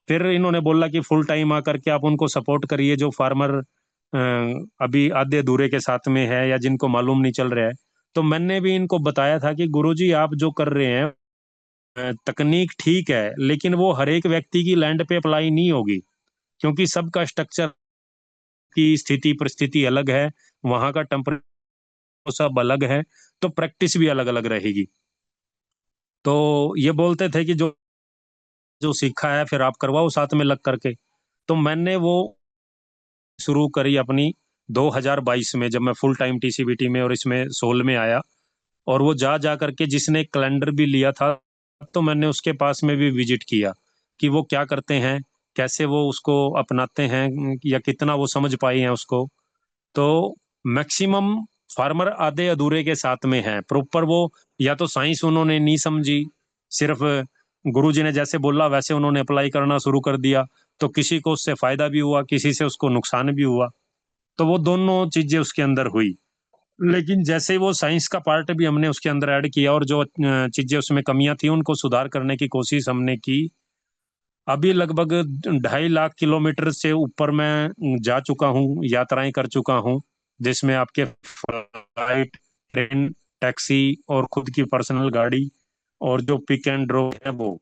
फिर इन्होंने बोला कि फुल टाइम आकर के आप उनको सपोर्ट करिए जो फार्मर अभी आधे अधूरे के साथ में है या जिनको मालूम नहीं चल रहा है। तो मैंने भी इनको बताया था कि गुरुजी आप जो कर रहे हैं तकनीक ठीक है, लेकिन वो हर एक व्यक्ति की लैंड पे अप्लाई नहीं होगी, क्योंकि सबका स्ट्रक्चर की स्थिति परिस्थिति अलग है, वहां का टेम्परेचर सब अलग है, तो प्रैक्टिस भी अलग अलग रहेगी। तो ये बोलते थे कि जो जो सीखा है फिर आप करवाओ साथ में लग करके। तो मैंने वो शुरू करी अपनी 2022 में, जब मैं फुल टाइम टीसीबीटी में और इसमें सोल में आया। और वो जा जा करके जिसने कैलेंडर भी लिया था, तो मैंने उसके पास में भी विजिट किया कि वो क्या करते हैं, कैसे वो उसको अपनाते हैं, या कितना वो समझ पाए हैं उसको। तो मैक्सिमम फार्मर आधे अधूरे के साथ में है, प्रॉपर वो या तो साइंस उन्होंने नहीं समझी, सिर्फ गुरुजी ने जैसे बोला वैसे उन्होंने अप्लाई करना शुरू कर दिया। तो किसी को उससे फायदा भी हुआ, किसी से उसको नुकसान भी हुआ। तो वो दोनों चीजें उसके अंदर हुई। लेकिन जैसे ही वो साइंस का पार्ट भी हमने उसके अंदर ऐड किया और जो चीजें उसमें कमियां थी उनको सुधार करने की कोशिश हमने की। अभी लगभग 2.5 लाख किलोमीटर से ऊपर मैं जा चुका हूँ, यात्राएं कर चुका हूँ, जिसमें आपके फ्लाइट, ट्रेन, टैक्सी और खुद की पर्सनल गाड़ी, और जो पिक एंड ड्रॉप है वो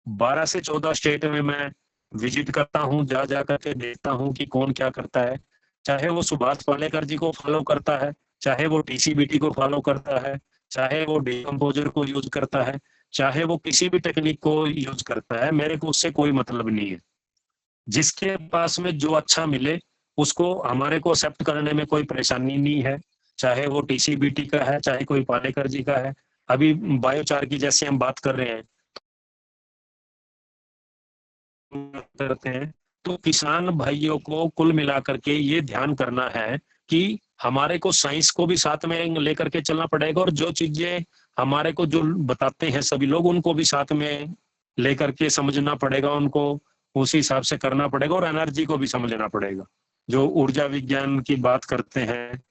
12 से 14 स्टेट में मैं विजिट करता हूँ, जा जा करके देखता हूँ कि कौन क्या करता है। चाहे वो सुभाष पालेकर जी को फॉलो करता है, चाहे वो टीसीबीटी को फॉलो करता है, चाहे वो डिकम्पोजर को यूज करता है, चाहे वो किसी भी टेक्निक को यूज करता है, मेरे को उससे कोई मतलब नहीं है। जिसके पास में जो अच्छा मिले उसको हमारे को एक्सेप्ट करने में कोई परेशानी नहीं है, चाहे वो टीसीबीटी का है, चाहे कोई पालेकर जी का है। अभी बायोचार की जैसे हम बात कर रहे हैं करते हैं, तो किसान भाइयों को कुल मिलाकर के ये ध्यान करना है कि हमारे को साइंस को भी साथ में लेकर के चलना पड़ेगा, और जो चीजें हमारे को जो बताते हैं सभी लोग उनको भी साथ में लेकर के समझना पड़ेगा, उनको उसी हिसाब से करना पड़ेगा, और एनर्जी को भी समझना पड़ेगा। जो ऊर्जा विज्ञान की बात करते हैं,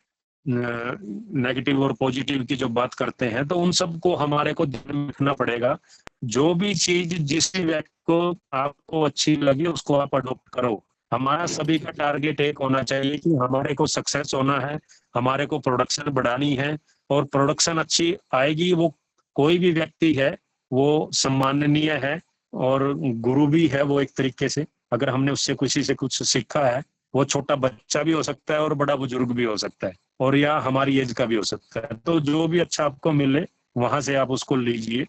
नेगेटिव और पॉजिटिव की जो बात करते हैं, तो उन सब को हमारे को ध्यान में रखना पड़ेगा। जो भी चीज जिस भी व्यक्ति को आपको अच्छी लगे उसको आप अडॉप्ट करो। हमारा सभी का टारगेट एक होना चाहिए कि हमारे को सक्सेस होना है, हमारे को प्रोडक्शन बढ़ानी है, और प्रोडक्शन अच्छी आएगी वो कोई भी व्यक्ति है वो सम्माननीय है, और गुरु भी है वो एक तरीके से। अगर हमने उससे किसी से कुछ सीखा है, वो छोटा बच्चा भी हो सकता है और बड़ा बुजुर्ग भी हो सकता है, और या हमारी एज का भी हो सकता है। तो जो भी अच्छा आपको मिले वहां से आप उसको लीजिए।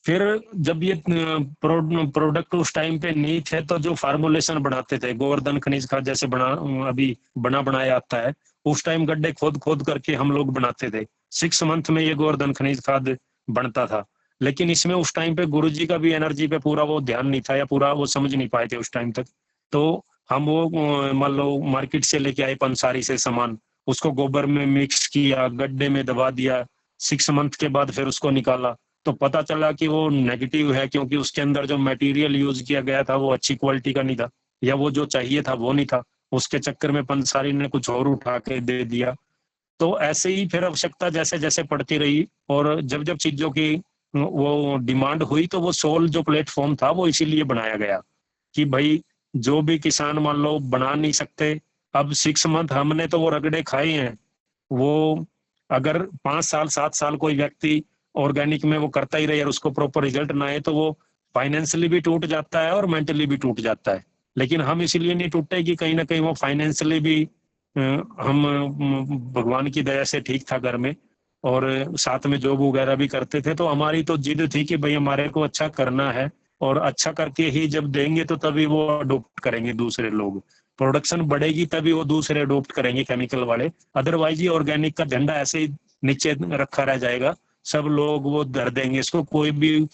फिर जब ये प्रोडक्ट उस टाइम पे नहीं थे, तो जो फार्मुलेशन बनाते थे गोवर्धन खनिज खाद जैसे अभी बनाया आता है, उस टाइम गड्ढे खोद खोद करके हम लोग बनाते थे। 6 मंथ में ये गोवर्धन खनिज खाद बनता था। लेकिन इसमें उस टाइम पे गुरुजी का भी एनर्जी पे पूरा वो ध्यान नहीं था, या पूरा वो समझ नहीं पाए थे उस टाइम तक। तो हम वो मान लो मार्केट से लेके आए पंसारी से सामान, उसको गोबर में मिक्स किया, गड्ढे में दबा दिया, 6 मंथ के बाद फिर उसको निकाला, तो पता चला कि वो नेगेटिव है, क्योंकि उसके अंदर जो मटेरियल यूज किया गया था वो अच्छी क्वालिटी का नहीं था, या वो जो चाहिए था वो नहीं था। उसके चक्कर में पंसारी ने कुछ और उठा के दे दिया। तो ऐसे ही फिर आवश्यकता जैसे जैसे पड़ती रही, और जब जब चीजों की वो डिमांड हुई, तो वो सोल जो प्लेटफॉर्म था वो इसीलिए बनाया गया कि भाई जो भी किसान मान लो बना नहीं सकते, अब 6 मंथ हमने तो वो रगड़े खाए हैं, वो अगर 5 साल 7 साल कोई व्यक्ति ऑर्गेनिक में वो करता ही रहे और उसको प्रॉपर रिजल्ट ना आए, तो वो फाइनेंशियली भी टूट जाता है और मेंटली भी टूट जाता है। लेकिन हम इसीलिए नहीं टूटते कि कहीं ना कहीं वो फाइनेंशियली भी हम भगवान की दया से ठीक था घर में, और साथ में जॉब वगैरह भी करते थे। तो हमारी तो जिद थी कि भाई हमारे को अच्छा करना है, और अच्छा करके ही जब देंगे तो तभी वो अडोप्ट करेंगे दूसरे लोग, प्रोडक्शन बढ़ेगी तभी वो दूसरे अडोप्ट करेंगे केमिकल वाले। अदरवाइज ये ऑर्गेनिक का झंडा ऐसे ही नीचे रखा रह जाएगा, सब लोग वो धर देंगे इसको, कोई भी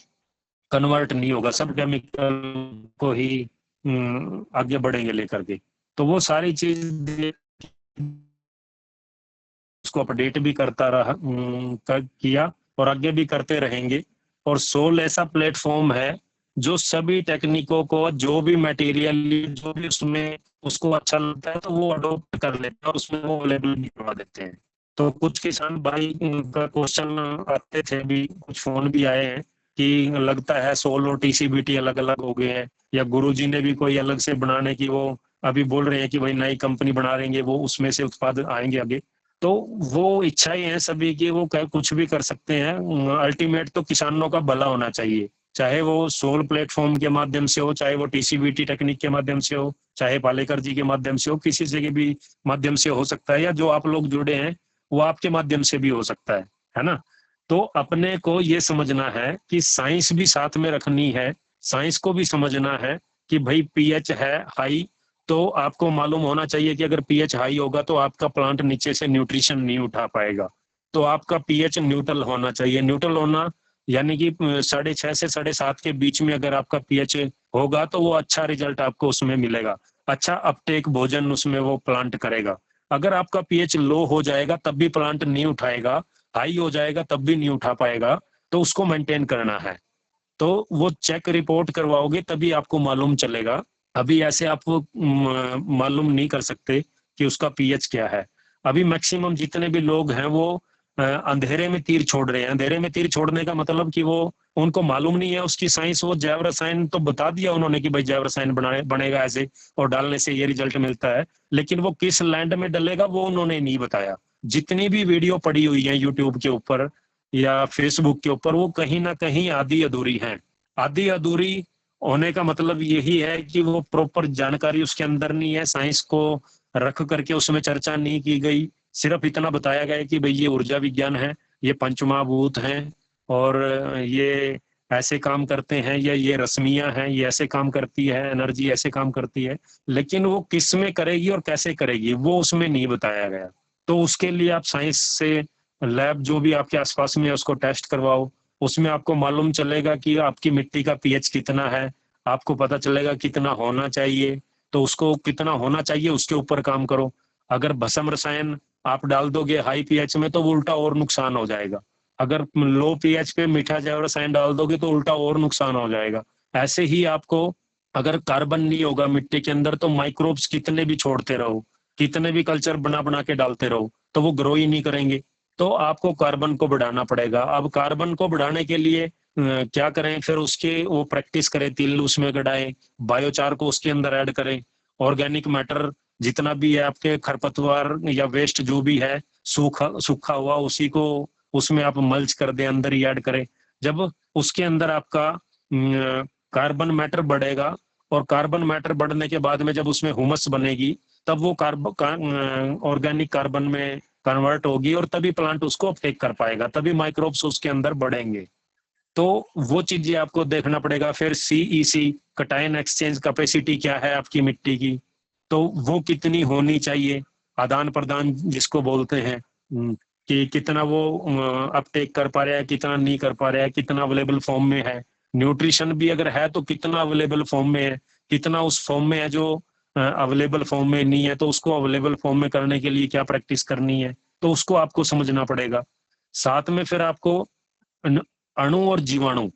कन्वर्ट नहीं होगा, सब केमिकल को ही आगे बढ़ेंगे लेकर के। तो वो सारी चीज उसको अपडेट भी करता रहा किया, और आगे भी करते रहेंगे। और सोल ऐसा प्लेटफॉर्म है जो सभी टेक्निकों को, जो भी मटेरियल, जो भी उसमें उसको अच्छा लगता है तो वो अडोप्ट कर लेते हैं और उसमें वो अवेलेबल भी करवा देते हैं। तो कुछ किसान भाई का क्वेश्चन आते थे, भी कुछ फोन भी आए हैं कि लगता है सोल और टीसीबीटी अलग अलग हो गए हैं, या गुरुजी ने भी कोई अलग से बनाने की वो अभी बोल रहे हैं कि भाई नई कंपनी बना देंगे, वो उसमें से उत्पाद आएंगे आगे। तो वो इच्छाएं हैं सभी की, वो कुछ भी कर सकते हैं। अल्टीमेट तो किसानों का भला होना चाहिए, चाहे वो सोल प्लेटफॉर्म के माध्यम से हो, चाहे वो टीसीबीटी टेक्निक के माध्यम से हो, चाहे पालेकर जी के माध्यम से हो, किसी से के भी माध्यम से हो सकता है, या जो आप लोग जुड़े हैं वो आपके माध्यम से भी हो सकता है ना। तो अपने को ये समझना है कि साइंस भी साथ में रखनी है, साइंस को भी समझना है कि भाई पीएच है हाई, तो आपको मालूम होना चाहिए कि अगर पीएच हाई होगा तो आपका प्लांट नीचे से न्यूट्रिशन नहीं उठा पाएगा। तो आपका पीएच न्यूट्रल होना चाहिए। न्यूट्रल होना यानी कि 6.5 से 7.5 के बीच में अगर आपका पीएच होगा तो वो अच्छा रिजल्ट आपको उसमें मिलेगा, अच्छा अपटेक भोजन उसमें वो प्लांट करेगा। अगर आपका पीएच लो हो जाएगा तब भी प्लांट नहीं उठाएगा, हाई हो जाएगा तब भी नहीं उठा पाएगा, तो उसको मेंटेन करना है। तो वो चेक रिपोर्ट करवाओगे तभी आपको मालूम चलेगा। अभी ऐसे आप मालूम नहीं कर सकते कि उसका पीएच क्या है। अभी मैक्सिमम जितने भी लोग हैं वो अंधेरे में तीर छोड़ रहे हैं। अंधेरे में तीर छोड़ने का मतलब कि वो उनको मालूम नहीं है उसकी साइंस। वो जैव रसायन तो बता दिया उन्होंने कि भाई जैव रसायन बनेगा ऐसे और डालने से ये रिजल्ट मिलता है, लेकिन वो किस लैंड में डलेगा वो उन्होंने नहीं बताया। जितनी भी वीडियो पड़ी हुई है यूट्यूब के ऊपर या फेसबुक के ऊपर, वो कहीं ना कहीं आधी अधूरी है। आधी अधूरी होने का मतलब यही है कि वो प्रॉपर जानकारी उसके अंदर नहीं है, साइंस को रख करके उसमें चर्चा नहीं की गई। सिर्फ इतना बताया गया कि भाई ये ऊर्जा विज्ञान है, ये पंचमहाभूत हैं, और ये ऐसे काम करते हैं, या ये रश्मियां हैं, ये ऐसे काम करती है, एनर्जी ऐसे काम करती है, लेकिन वो किस में करेगी और कैसे करेगी वो उसमें नहीं बताया गया। तो उसके लिए आप साइंस से लैब जो भी आपके आसपास में है उसको टेस्ट करवाओ, उसमें आपको मालूम चलेगा कि आपकी मिट्टी का पीएच कितना है, आपको पता चलेगा कितना होना चाहिए, तो उसको कितना होना चाहिए उसके ऊपर काम करो। अगर भस्म रसायन आप डाल दोगे हाई पीएच में तो वो उल्टा और नुकसान हो जाएगा, अगर लो पीएच पे मीठा जैव रसायन डाल दोगे तो उल्टा और नुकसान हो जाएगा। ऐसे ही आपको अगर कार्बन नहीं होगा मिट्टी के अंदर तो माइक्रोब्स कितने भी छोड़ते रहो, कितने भी कल्चर बना बना के डालते रहो, तो वो ग्रो ही नहीं करेंगे। तो आपको कार्बन को बढ़ाना पड़ेगा। अब कार्बन को बढ़ाने के लिए क्या करें, फिर उसके वो प्रैक्टिस करें, तिल उसमें गड़ाएं, बायोचार को उसके अंदर ऐड करें, ऑर्गेनिक मैटर जितना भी है आपके खरपतवार या वेस्ट जो भी है सूखा सूखा हुआ उसी को उसमें आप मल्च कर दें, अंदर ही ऐड करें। जब उसके अंदर आपका कार्बन मैटर बढ़ेगा, और कार्बन मैटर बढ़ने के बाद में जब उसमें ह्यूमस बनेगी तब वो ऑर्गेनिक कार्बन में कन्वर्ट होगी, और तभी प्लांट उसको अपटेक कर पाएगा, तभी माइक्रोब्स उसके अंदर बढ़ेंगे। तो वो चीजें आपको देखना पड़ेगा। फिर सीईसी कटायन एक्सचेंज कैपेसिटी क्या है आपकी मिट्टी की, तो वो कितनी होनी चाहिए, आदान प्रदान जिसको बोलते हैं, कि कितना वो अपटेक कर पा रहा है, कितना नहीं कर पा रहा है, कितना अवेलेबल फॉर्म में है। न्यूट्रिशन भी अगर है तो कितना अवेलेबल फॉर्म में है, कितना उस फॉर्म में है जो अवेलेबल फॉर्म में नहीं है, तो उसको अवेलेबल फॉर्म में करने के लिए क्या प्रैक्टिस करनी है, तो उसको आपको समझना पड़ेगा। साथ में फिर आपको अणु और जीवाणु,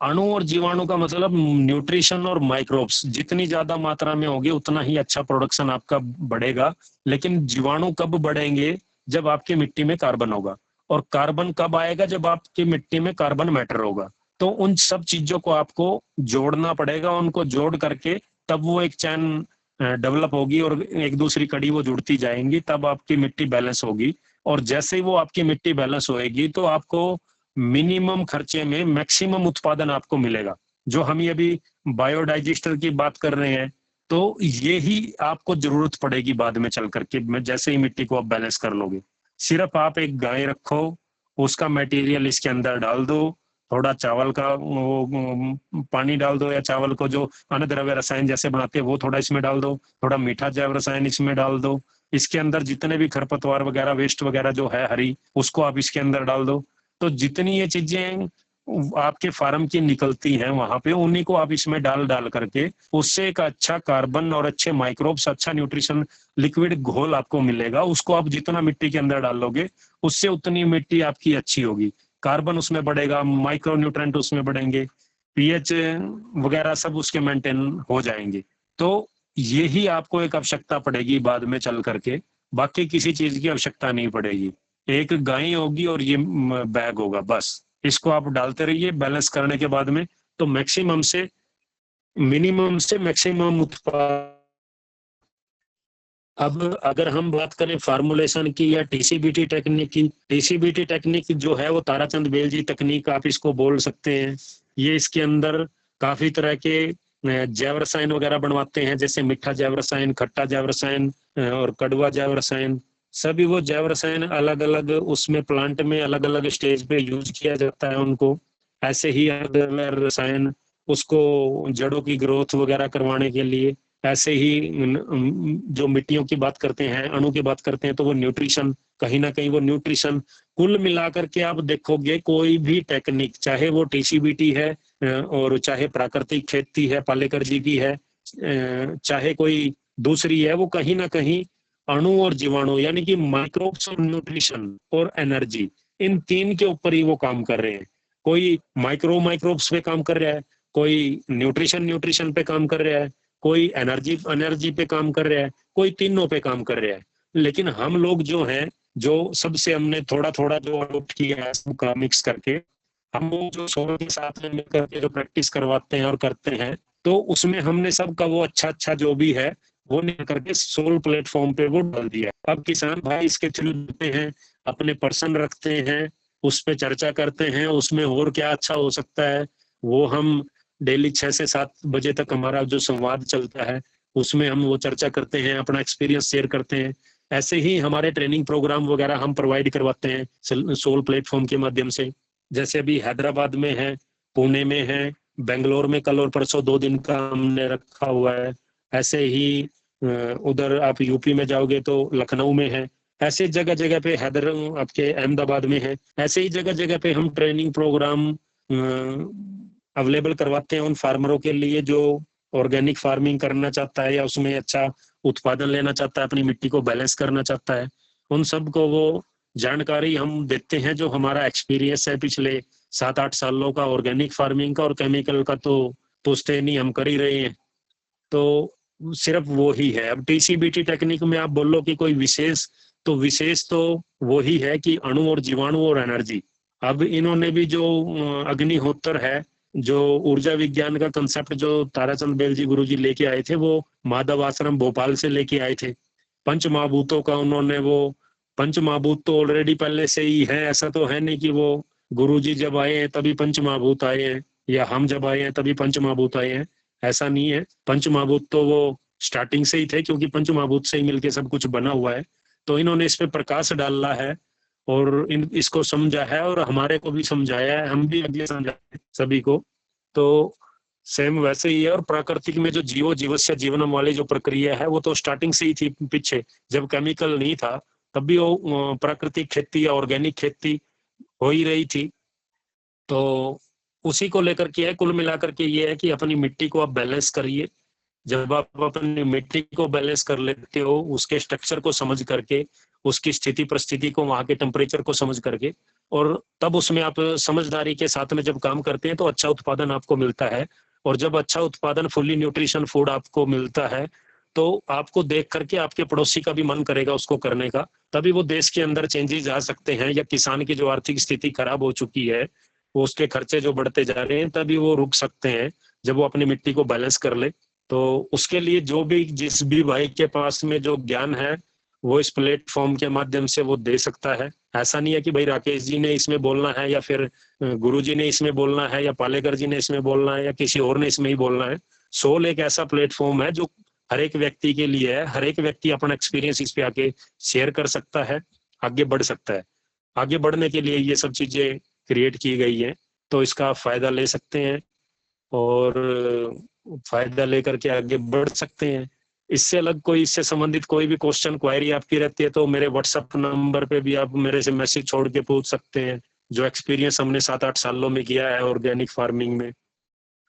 अणु और जीवाणु का मतलब न्यूट्रिशन और माइक्रोब्स जितनी ज्यादा मात्रा में होगी उतना ही अच्छा प्रोडक्शन आपका बढ़ेगा। लेकिन जीवाणु कब बढ़ेंगे, जब आपकी मिट्टी में कार्बन होगा, और कार्बन कब आएगा, जब आपकी मिट्टी में कार्बन मैटर होगा। तो उन सब चीजों को आपको जोड़ना पड़ेगा, उनको जोड़ करके तब वो एक चैन डेवलप होगी और एक दूसरी कड़ी वो जुड़ती जाएंगी, तब आपकी मिट्टी बैलेंस होगी। और जैसे ही वो आपकी मिट्टी बैलेंस होएगी तो आपको मिनिमम खर्चे में मैक्सिमम उत्पादन आपको मिलेगा। जो हम ये अभी बायोडाइजेस्टर की बात कर रहे हैं, तो ये ही आपको जरूरत पड़ेगी बाद में चल करके, जैसे ही मिट्टी को आप बैलेंस कर लोगे। सिर्फ आप एक गाय रखो, उसका मटेरियल इसके अंदर डाल दो, थोड़ा चावल का वो पानी डाल दो, या चावल को जो अन्नद्रव्य रसायन जैसे बनाते हैं वो थोड़ा इसमें डाल दो, थोड़ा मीठा जैव रसायन इसमें डाल दो, इसके अंदर जितने भी खरपतवार वगैरह वेस्ट वगैरह जो है हरी, उसको आप इसके अंदर डाल दो। तो जितनी ये चीजें आपके फार्म की निकलती हैं वहां पे, उन्हीं को आप इसमें डाल डाल करके उससे एक अच्छा कार्बन और अच्छे माइक्रोब्स, अच्छा न्यूट्रिशन लिक्विड घोल आपको मिलेगा। उसको आप जितना मिट्टी के अंदर डालोगे उससे उतनी मिट्टी आपकी अच्छी होगी, कार्बन उसमें बढ़ेगा, माइक्रो न्यूट्रेंट उसमें बढ़ेंगे, पीएच वगैरह सब उसके मेंटेन हो जाएंगे। तो यही आपको एक आवश्यकता पड़ेगी बाद में चल करके, बाकी किसी चीज की आवश्यकता नहीं पड़ेगी। एक गाय होगी और ये बैग होगा, बस इसको आप डालते रहिए। बैलेंस करने के बाद में तो मैक्सिमम से मैक्सिमम उत्पादन। अब अगर हम बात करें फार्मुलेशन की या टीसीबीटी टेक्निक की, टीसीबीटी टेक्निक जो है वो ताराचंद बेलजी तकनीक आप इसको बोल सकते हैं। ये इसके अंदर काफी तरह के जैव रसायन वगैरह बनवाते हैं, जैसे मीठा जैव रसायन, खट्टा जैव रसायन और कड़वा जैव रसायन। सभी वो जैव रसायन अलग अलग उसमें प्लांट में अलग अलग स्टेज पे यूज किया जाता है उनको। ऐसे ही अलग रसायन उसको जड़ों की ग्रोथ वगैरह करवाने के लिए, ऐसे ही जो मिट्टियों की बात करते हैं, अणु की बात करते हैं, तो वो न्यूट्रिशन, कहीं ना कहीं वो न्यूट्रिशन कुल मिलाकर के आप देखोगे कोई भी टेक्निक, चाहे वो टीसीबीटी है और चाहे प्राकृतिक खेती है पालेकर जी की है, चाहे कोई दूसरी है, वो कहीं ना कहीं अणु और जीवाणु यानी कि माइक्रोब्स और न्यूट्रिशन और एनर्जी, इन तीन के ऊपर ही वो काम कर रहे हैं। कोई माइक्रोब्स पे काम कर रहा है, कोई न्यूट्रिशन पे काम कर रहा है, कोई एनर्जी पे काम कर रहा है, कोई तीनों पे काम कर रहा है। लेकिन हम लोग जो हैं, जो सबसे हमने थोड़ा थोड़ा जो अडॉप्ट किया है सबका मिक्स करके, हम वो जो सोल के साथ में मिलकर के जो प्रैक्टिस करवाते हैं और करते हैं, तो उसमें हमने सबका वो अच्छा जो भी है वो निकल करके सोल प्लेटफॉर्म पे वो डाल दिया। अब किसान भाई इसके थ्रू देते हैं, अपने पर्सन रखते हैं, उस पर चर्चा करते हैं, उसमें और क्या अच्छा हो सकता है वो हम डेली 6 से 7 बजे तक हमारा जो संवाद चलता है उसमें हम वो चर्चा करते हैं, अपना एक्सपीरियंस शेयर करते हैं। ऐसे ही हमारे ट्रेनिंग प्रोग्राम वगैरह हम प्रोवाइड करवाते हैं सोल प्लेटफॉर्म के माध्यम से। जैसे अभी हैदराबाद में है, पुणे में है, बेंगलोर में कल और परसों 2 दिन का हमने रखा हुआ है। ऐसे ही उधर आप यूपी में जाओगे तो लखनऊ में है। ऐसे जगह जगह पे आपके अहमदाबाद में है। ऐसे ही जगह जगह पे हम ट्रेनिंग प्रोग्राम अवेलेबल करवाते हैं उन फार्मरों के लिए जो ऑर्गेनिक फार्मिंग करना चाहता है या उसमें अच्छा उत्पादन लेना चाहता है, अपनी मिट्टी को बैलेंस करना चाहता है। उन सब को वो जानकारी हम देते हैं। जो हमारा एक्सपीरियंस है पिछले 7-8 सालों का ऑर्गेनिक फार्मिंग का और केमिकल का, तो पूछते नहीं, हम कर ही रहे हैं। तो सिर्फ वो ही है। अब टीसीबीटी टेक्निक में आप बोलो कि कोई विशेष तो वो ही है कि अणु और जीवाणु और एनर्जी। अब इन्होंने भी जो अग्निहोत्र है, जो ऊर्जा विज्ञान का कंसेप्ट जो ताराचंद बेल जी गुरु जी लेके आए थे, वो माधव आश्रम भोपाल से लेके आए थे। पंच महाभूतों का उन्होंने वो पंच महाभूत तो ऑलरेडी पहले से ही है। ऐसा तो है नहीं कि वो गुरुजी जब आए हैं तभी पंच महाभूत आए हैं या हम जब आए हैं तभी पंच महाभूत आए हैं। ऐसा नहीं है। पंच महाभूत तो वो स्टार्टिंग से ही थे, क्योंकि पंच महाभूत से ही मिलके सब कुछ बना हुआ है। तो इन्होंने इस पे प्रकाश डाला है और इसको समझा है और हमारे को भी समझाया है, हम भी आगे समझाए सभी को। तो सेम वैसे ही है। और प्राकृतिक में जो जीवस्य जीवनम वाली जो प्रक्रिया है वो तो स्टार्टिंग से ही थी। पीछे जब केमिकल नहीं था तब भी वो प्राकृतिक खेती या ऑर्गेनिक खेती हो ही रही थी। तो उसी को लेकर के है। कुल मिलाकर के ये है कि अपनी मिट्टी को आप बैलेंस करिए। जब आप अपनी मिट्टी को बैलेंस कर लेते हो, उसके स्ट्रक्चर को समझ करके, उसकी स्थिति परिस्थिति को, वहां के टेम्परेचर को समझ करके, और तब उसमें आप समझदारी के साथ में जब काम करते हैं तो अच्छा उत्पादन आपको मिलता है। और जब अच्छा उत्पादन, फुल्ली न्यूट्रिशन फूड आपको मिलता है, तो आपको देख करके आपके पड़ोसी का भी मन करेगा उसको करने का। तभी वो देश के अंदर चेंजेस आ सकते हैं। या किसान की जो आर्थिक स्थिति खराब हो चुकी है, वो उसके खर्चे जो बढ़ते जा रहे हैं, तभी वो रुक सकते हैं जब वो अपनी मिट्टी को बैलेंस कर ले। तो उसके लिए जिस भी भाई के पास में जो ज्ञान है, वो इस प्लेटफॉर्म के माध्यम से वो दे सकता है। ऐसा नहीं है कि भाई राकेश जी ने इसमें बोलना है या फिर गुरु जी ने इसमें बोलना है या पालेकर जी ने इसमें बोलना है या किसी और ने इसमें ही बोलना है। सोल एक ऐसा प्लेटफॉर्म है जो हर एक व्यक्ति के लिए है। हर एक व्यक्ति अपना एक्सपीरियंस इस पे आके शेयर कर सकता है, आगे बढ़ सकता है। आगे बढ़ने के लिए ये सब चीजें क्रिएट की गई है, तो इसका फायदा ले सकते हैं और फायदा लेकर के आगे बढ़ सकते हैं। इससे अलग कोई, इससे संबंधित कोई भी क्वेश्चन क्वायरी आपकी रहती है तो मेरे व्हाट्सएप नंबर पे भी आप मेरे से मैसेज छोड़ के पूछ सकते हैं। जो एक्सपीरियंस हमने 7-8 सालों में किया है ऑर्गेनिक फार्मिंग में,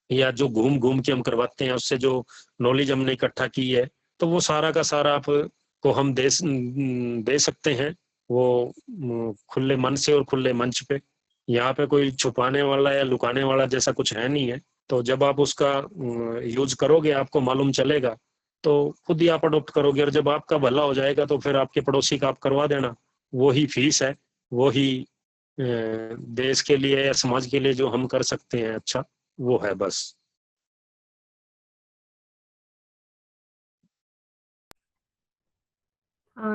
या जो घूम घूम के हम करवाते हैं, उससे जो नॉलेज हमने इकट्ठा की है, तो वो सारा का सारा आपको हम दे सकते हैं। वो खुले मन से और खुले मंच पे। यहाँ पे कोई छुपाने वाला या लुकाने वाला जैसा कुछ है नहीं है। तो जब आप उसका यूज करोगे, आपको मालूम चलेगा, तो खुद ही आप अडोप्ट करोगे। और जब आपका भला हो जाएगा तो फिर आपके पड़ोसी का आप करवा देना। वो ही फीस है, वो ही देश के लिए या समाज के लिए जो हम कर सकते हैं अच्छा, वो है बस।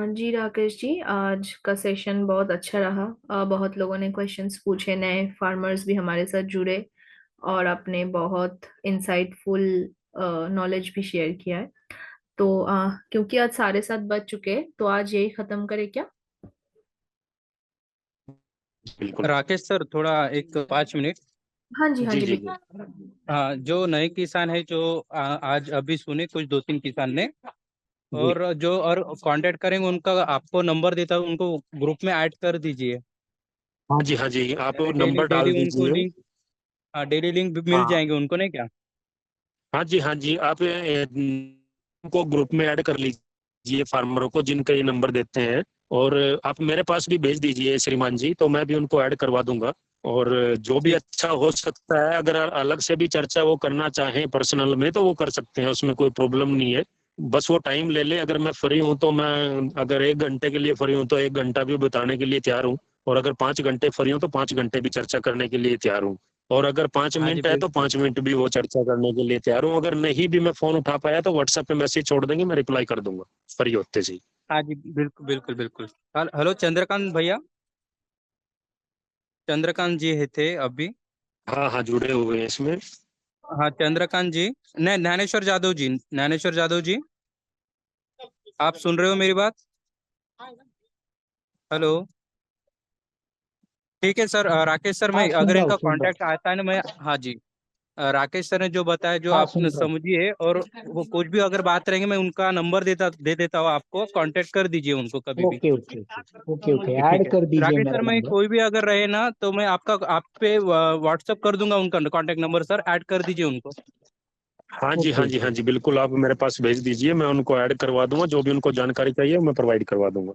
जी राकेश जी, आज का सेशन बहुत अच्छा रहा। बहुत लोगों ने क्वेश्चंस पूछे, नए फार्मर्स भी हमारे साथ जुड़े और आपने बहुत इंसाइटफुल नॉलेज भी शेयर किया है। तो क्योंकि आज 7:30 बज चुके हैं, तो आज यही खत्म करें क्या? बिल्कुल। राकेश सर, थोड़ा एक 5 मिनट। हाँ जी, हाँ जी जी, जी बिल्कुल। हाँ, जो नए किसान है जो आज अभी सुने कुछ 2-3 किसान ने, जी। और जो और कांटेक्ट करेंगे उनका आपको नंबर देता हूँ, उनको ग्रुप में ऐड कर दीजिए। हाँ जी, हाँ जी, आप डेली नंबर डेली डाल उनको दीजिए। लिंक, हाँ डेली लिंक मिल हाँ जाएंगे उनको, नहीं क्या? हाँ जी, हाँ जी, आप को ग्रुप में ऐड कर लीजिए फार्मरों को जिनका ये नंबर देते हैं। और आप मेरे पास भी भेज दीजिए श्रीमान जी, तो मैं भी उनको ऐड करवा दूंगा। और जो भी ठीक। अच्छा हो सकता है, अगर अलग से भी चर्चा वो करना चाहें पर्सनल में, तो वो कर सकते हैं, उसमें कोई प्रॉब्लम नहीं है। बस वो टाइम ले ले। अगर मैं फ्री हूँ तो मैं, अगर 1 घंटे के लिए फ्री हूँ तो 1 घंटा भी बताने के लिए तैयार हूँ। और अगर 5 घंटे फ्री हूँ तो 5 घंटे भी चर्चा करने के लिए तैयार हूँ। और अगर 5 हाँ जी, मिनट है तो 5 मिनट भी वो चर्चा करने के लिए तैयार हूँ। अगर नहीं भी मैं फोन उठा पाया तो व्हाट्सएप पे मैसेज छोड़ देंगे, मैं रिप्लाई कर दूंगा फ्री होते से ही। हाँ जी, बिल्कुल बिल्कुल बिल्कुल। हेलो चंद्रकांत भैया, चंद्रकांत जी है थे अभी। हाँ हाँ, जुड़े हुए हैं इसमें। हाँ चंद्रकांत जी, नहीं ज्ञानेश्वर जादव जी, ज्ञानेश्वर जादव जी, आप सुन रहे हो मेरी बात? हेलो, ठीक है सर। राकेश सर, हाँ मैं सुन अगर रहा हूँ इनका सुन रहा हूँ। कांटेक्ट आता है ना, मैं, हाँ जी, राकेश सर ने जो बताया, जो हाँ आप सुन रहा हूँ। समझिए, और वो कुछ भी अगर बात रहेंगे, मैं उनका नंबर दे देता हूँ आपको, कांटेक्ट कर दीजिए उनको कभी भी। Okay okay okay okay okay, ठीक ऐड है कर दीजिए राकेश मेरा सर, मैं नंबर। कोई भी अगर रहे ना, तो मैं आप पे व्हाट्सअप कर दूंगा उनका कांटेक्ट नंबर, सर ऐड कर दीजिए उनको। हाँ जी, ओके हाँ जी, ओके हाँ जी, बिल्कुल आप मेरे पास भेज दीजिए, मैं उनको ऐड करवा दूंगा, जो भी उनको जानकारी चाहिए मैं प्रोवाइड करवा दूंगा।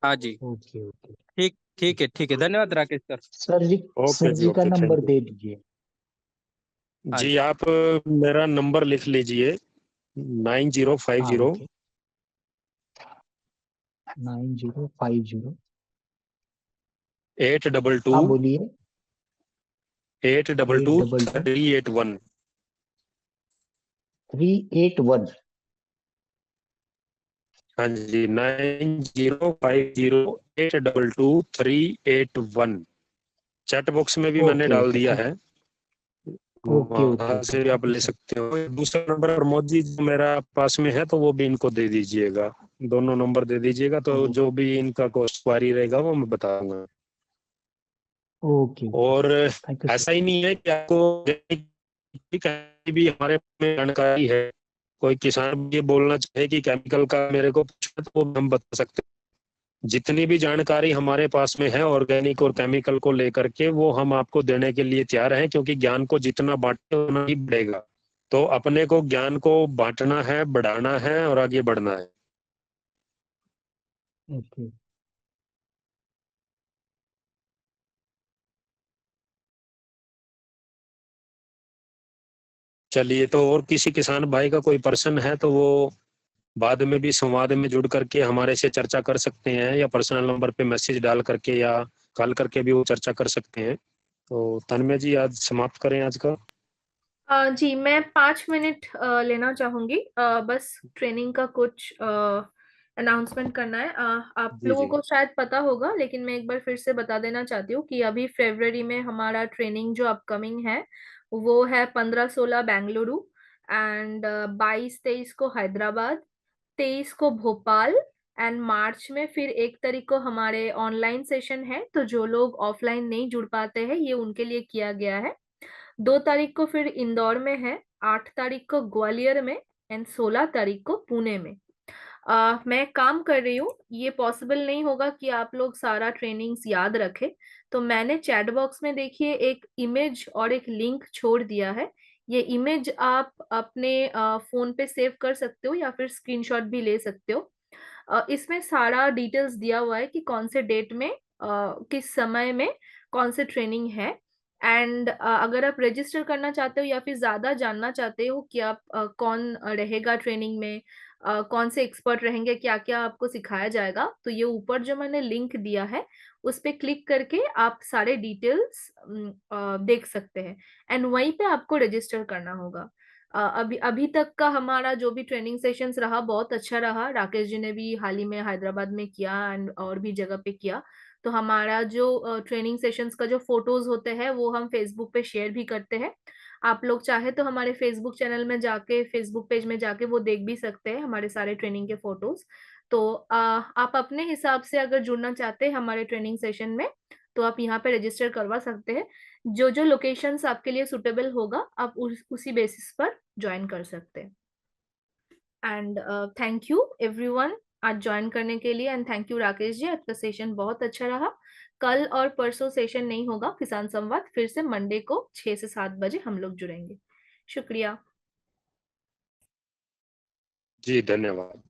हाँ जी, ओके ओके। ठीक ठीक है, धन्यवाद राकेश सर। ओके सर जी, जी का okay, number thank you they दीजिए। हाँ जी। जी, आप मेरा नंबर लिख लीजिए, 9050 हाँ ओके, 9050। 822 हाँ बोलिए। 822 822 381। 381। हाँ जी, 9050 822 381। चैट बॉक्स में भी मैंने ओके डाल ओके दिया ठीक। है, ओके ओके वहां ओके, से आप थैंक यू ले सर। सकते हो। दूसरा नंबर प्रमोद जी जो मेरा पास में है, तो वो भी इनको दे दीजिएगा, दोनों नंबर दे दीजिएगा, तो ओ, जो भी इनका क्वारी रहेगा वो मैं बताऊंगा। ओके ओके, और थैंक यू सर। ऐसा ही नहीं है कि आपको कहीं भी हमारे में जानकारी है, कोई किसान ये बोलना चाहे कि केमिकल का मेरे को पूछना, तो वो हम बता सकते हैं। जितनी भी जानकारी हमारे पास में है ऑर्गेनिक और केमिकल को लेकर के, वो हम आपको देने के लिए तैयार हैं, क्योंकि ज्ञान को जितना बांटे उतना ही बढ़ेगा। तो अपने को ज्ञान को बांटना है, बढ़ाना है और आगे बढ़ना है। ओके। चलिए, तो और किसी किसान भाई का कोई प्रश्न है तो वो बाद में भी संवाद में जुड़ करके हमारे से चर्चा कर सकते हैं, या पर्सनल नंबर पे मैसेज डाल करके या कॉल करके भी वो चर्चा कर सकते हैं। तो तन्मय जी, आज समाप्त करें आज का। जी मैं 5 मिनट लेना चाहूंगी, बस ट्रेनिंग का कुछ अनाउंसमेंट करना है। आप जी लोगों जी। को शायद पता होगा, लेकिन मैं एक बार फिर से बता देना चाहती हूँ कि अभी फरवरी में हमारा ट्रेनिंग जो अपकमिंग है वो है 15-16 बेंगलुरु, एंड 22-23 को हैदराबाद, 23 को भोपाल, एंड मार्च में फिर 1 तारीख को हमारे ऑनलाइन सेशन है। तो जो लोग ऑफलाइन नहीं जुड़ पाते हैं, ये उनके लिए किया गया है। 2 तारीख को फिर इंदौर में है, 8 तारीख को ग्वालियर में, एंड 16 तारीख को पुणे में। मैं काम कर रही हूँ, ये पॉसिबल नहीं होगा कि आप लोग सारा ट्रेनिंग्स याद रखें। तो मैंने चैट बॉक्स में देखिए एक इमेज और एक लिंक छोड़ दिया है। ये इमेज आप अपने फोन पे सेव कर सकते हो या फिर स्क्रीनशॉट भी ले सकते हो। इसमें सारा डिटेल्स दिया हुआ है कि कौन से डेट में किस समय में कौन से ट्रेनिंग है। एंड अगर आप रजिस्टर करना चाहते हो या फिर ज्यादा जानना चाहते हो कि आप कौन रहेगा ट्रेनिंग में, कौन से एक्सपर्ट रहेंगे, क्या क्या आपको सिखाया जाएगा, तो ये ऊपर जो मैंने लिंक दिया है उस पे क्लिक करके आप सारे डिटेल्स देख सकते हैं, एंड वहीं पे आपको रजिस्टर करना होगा। अभी अभी तक का हमारा जो भी ट्रेनिंग सेशंस रहा बहुत अच्छा रहा। राकेश जी ने भी हाल ही में हैदराबाद में किया एंड और भी जगह पे किया। तो हमारा जो ट्रेनिंग सेशंस का जो फोटोज होते हैं वो हम फेसबुक पे शेयर भी करते हैं। आप लोग चाहे तो हमारे फेसबुक चैनल में जाके, फेसबुक पेज में जाके वो देख भी सकते हैं हमारे सारे ट्रेनिंग के फोटोज। तो आप अपने हिसाब से अगर जुड़ना चाहते हैं हमारे ट्रेनिंग सेशन में, तो आप यहाँ पे रजिस्टर करवा सकते हैं। जो जो लोकेशंस आपके लिए सुटेबल होगा आप उसी बेसिस पर ज्वाइन कर सकते हैं। एंड थैंक यू एवरीवन आज ज्वाइन करने के लिए, and thank you Rakesh ji, आज का सेशन बहुत अच्छा रहा। कल और परसों सेशन नहीं होगा किसान संवाद, फिर से मंडे को 6 से 7 बजे हम लोग जुड़ेंगे। शुक्रिया। जी, धन्यवाद।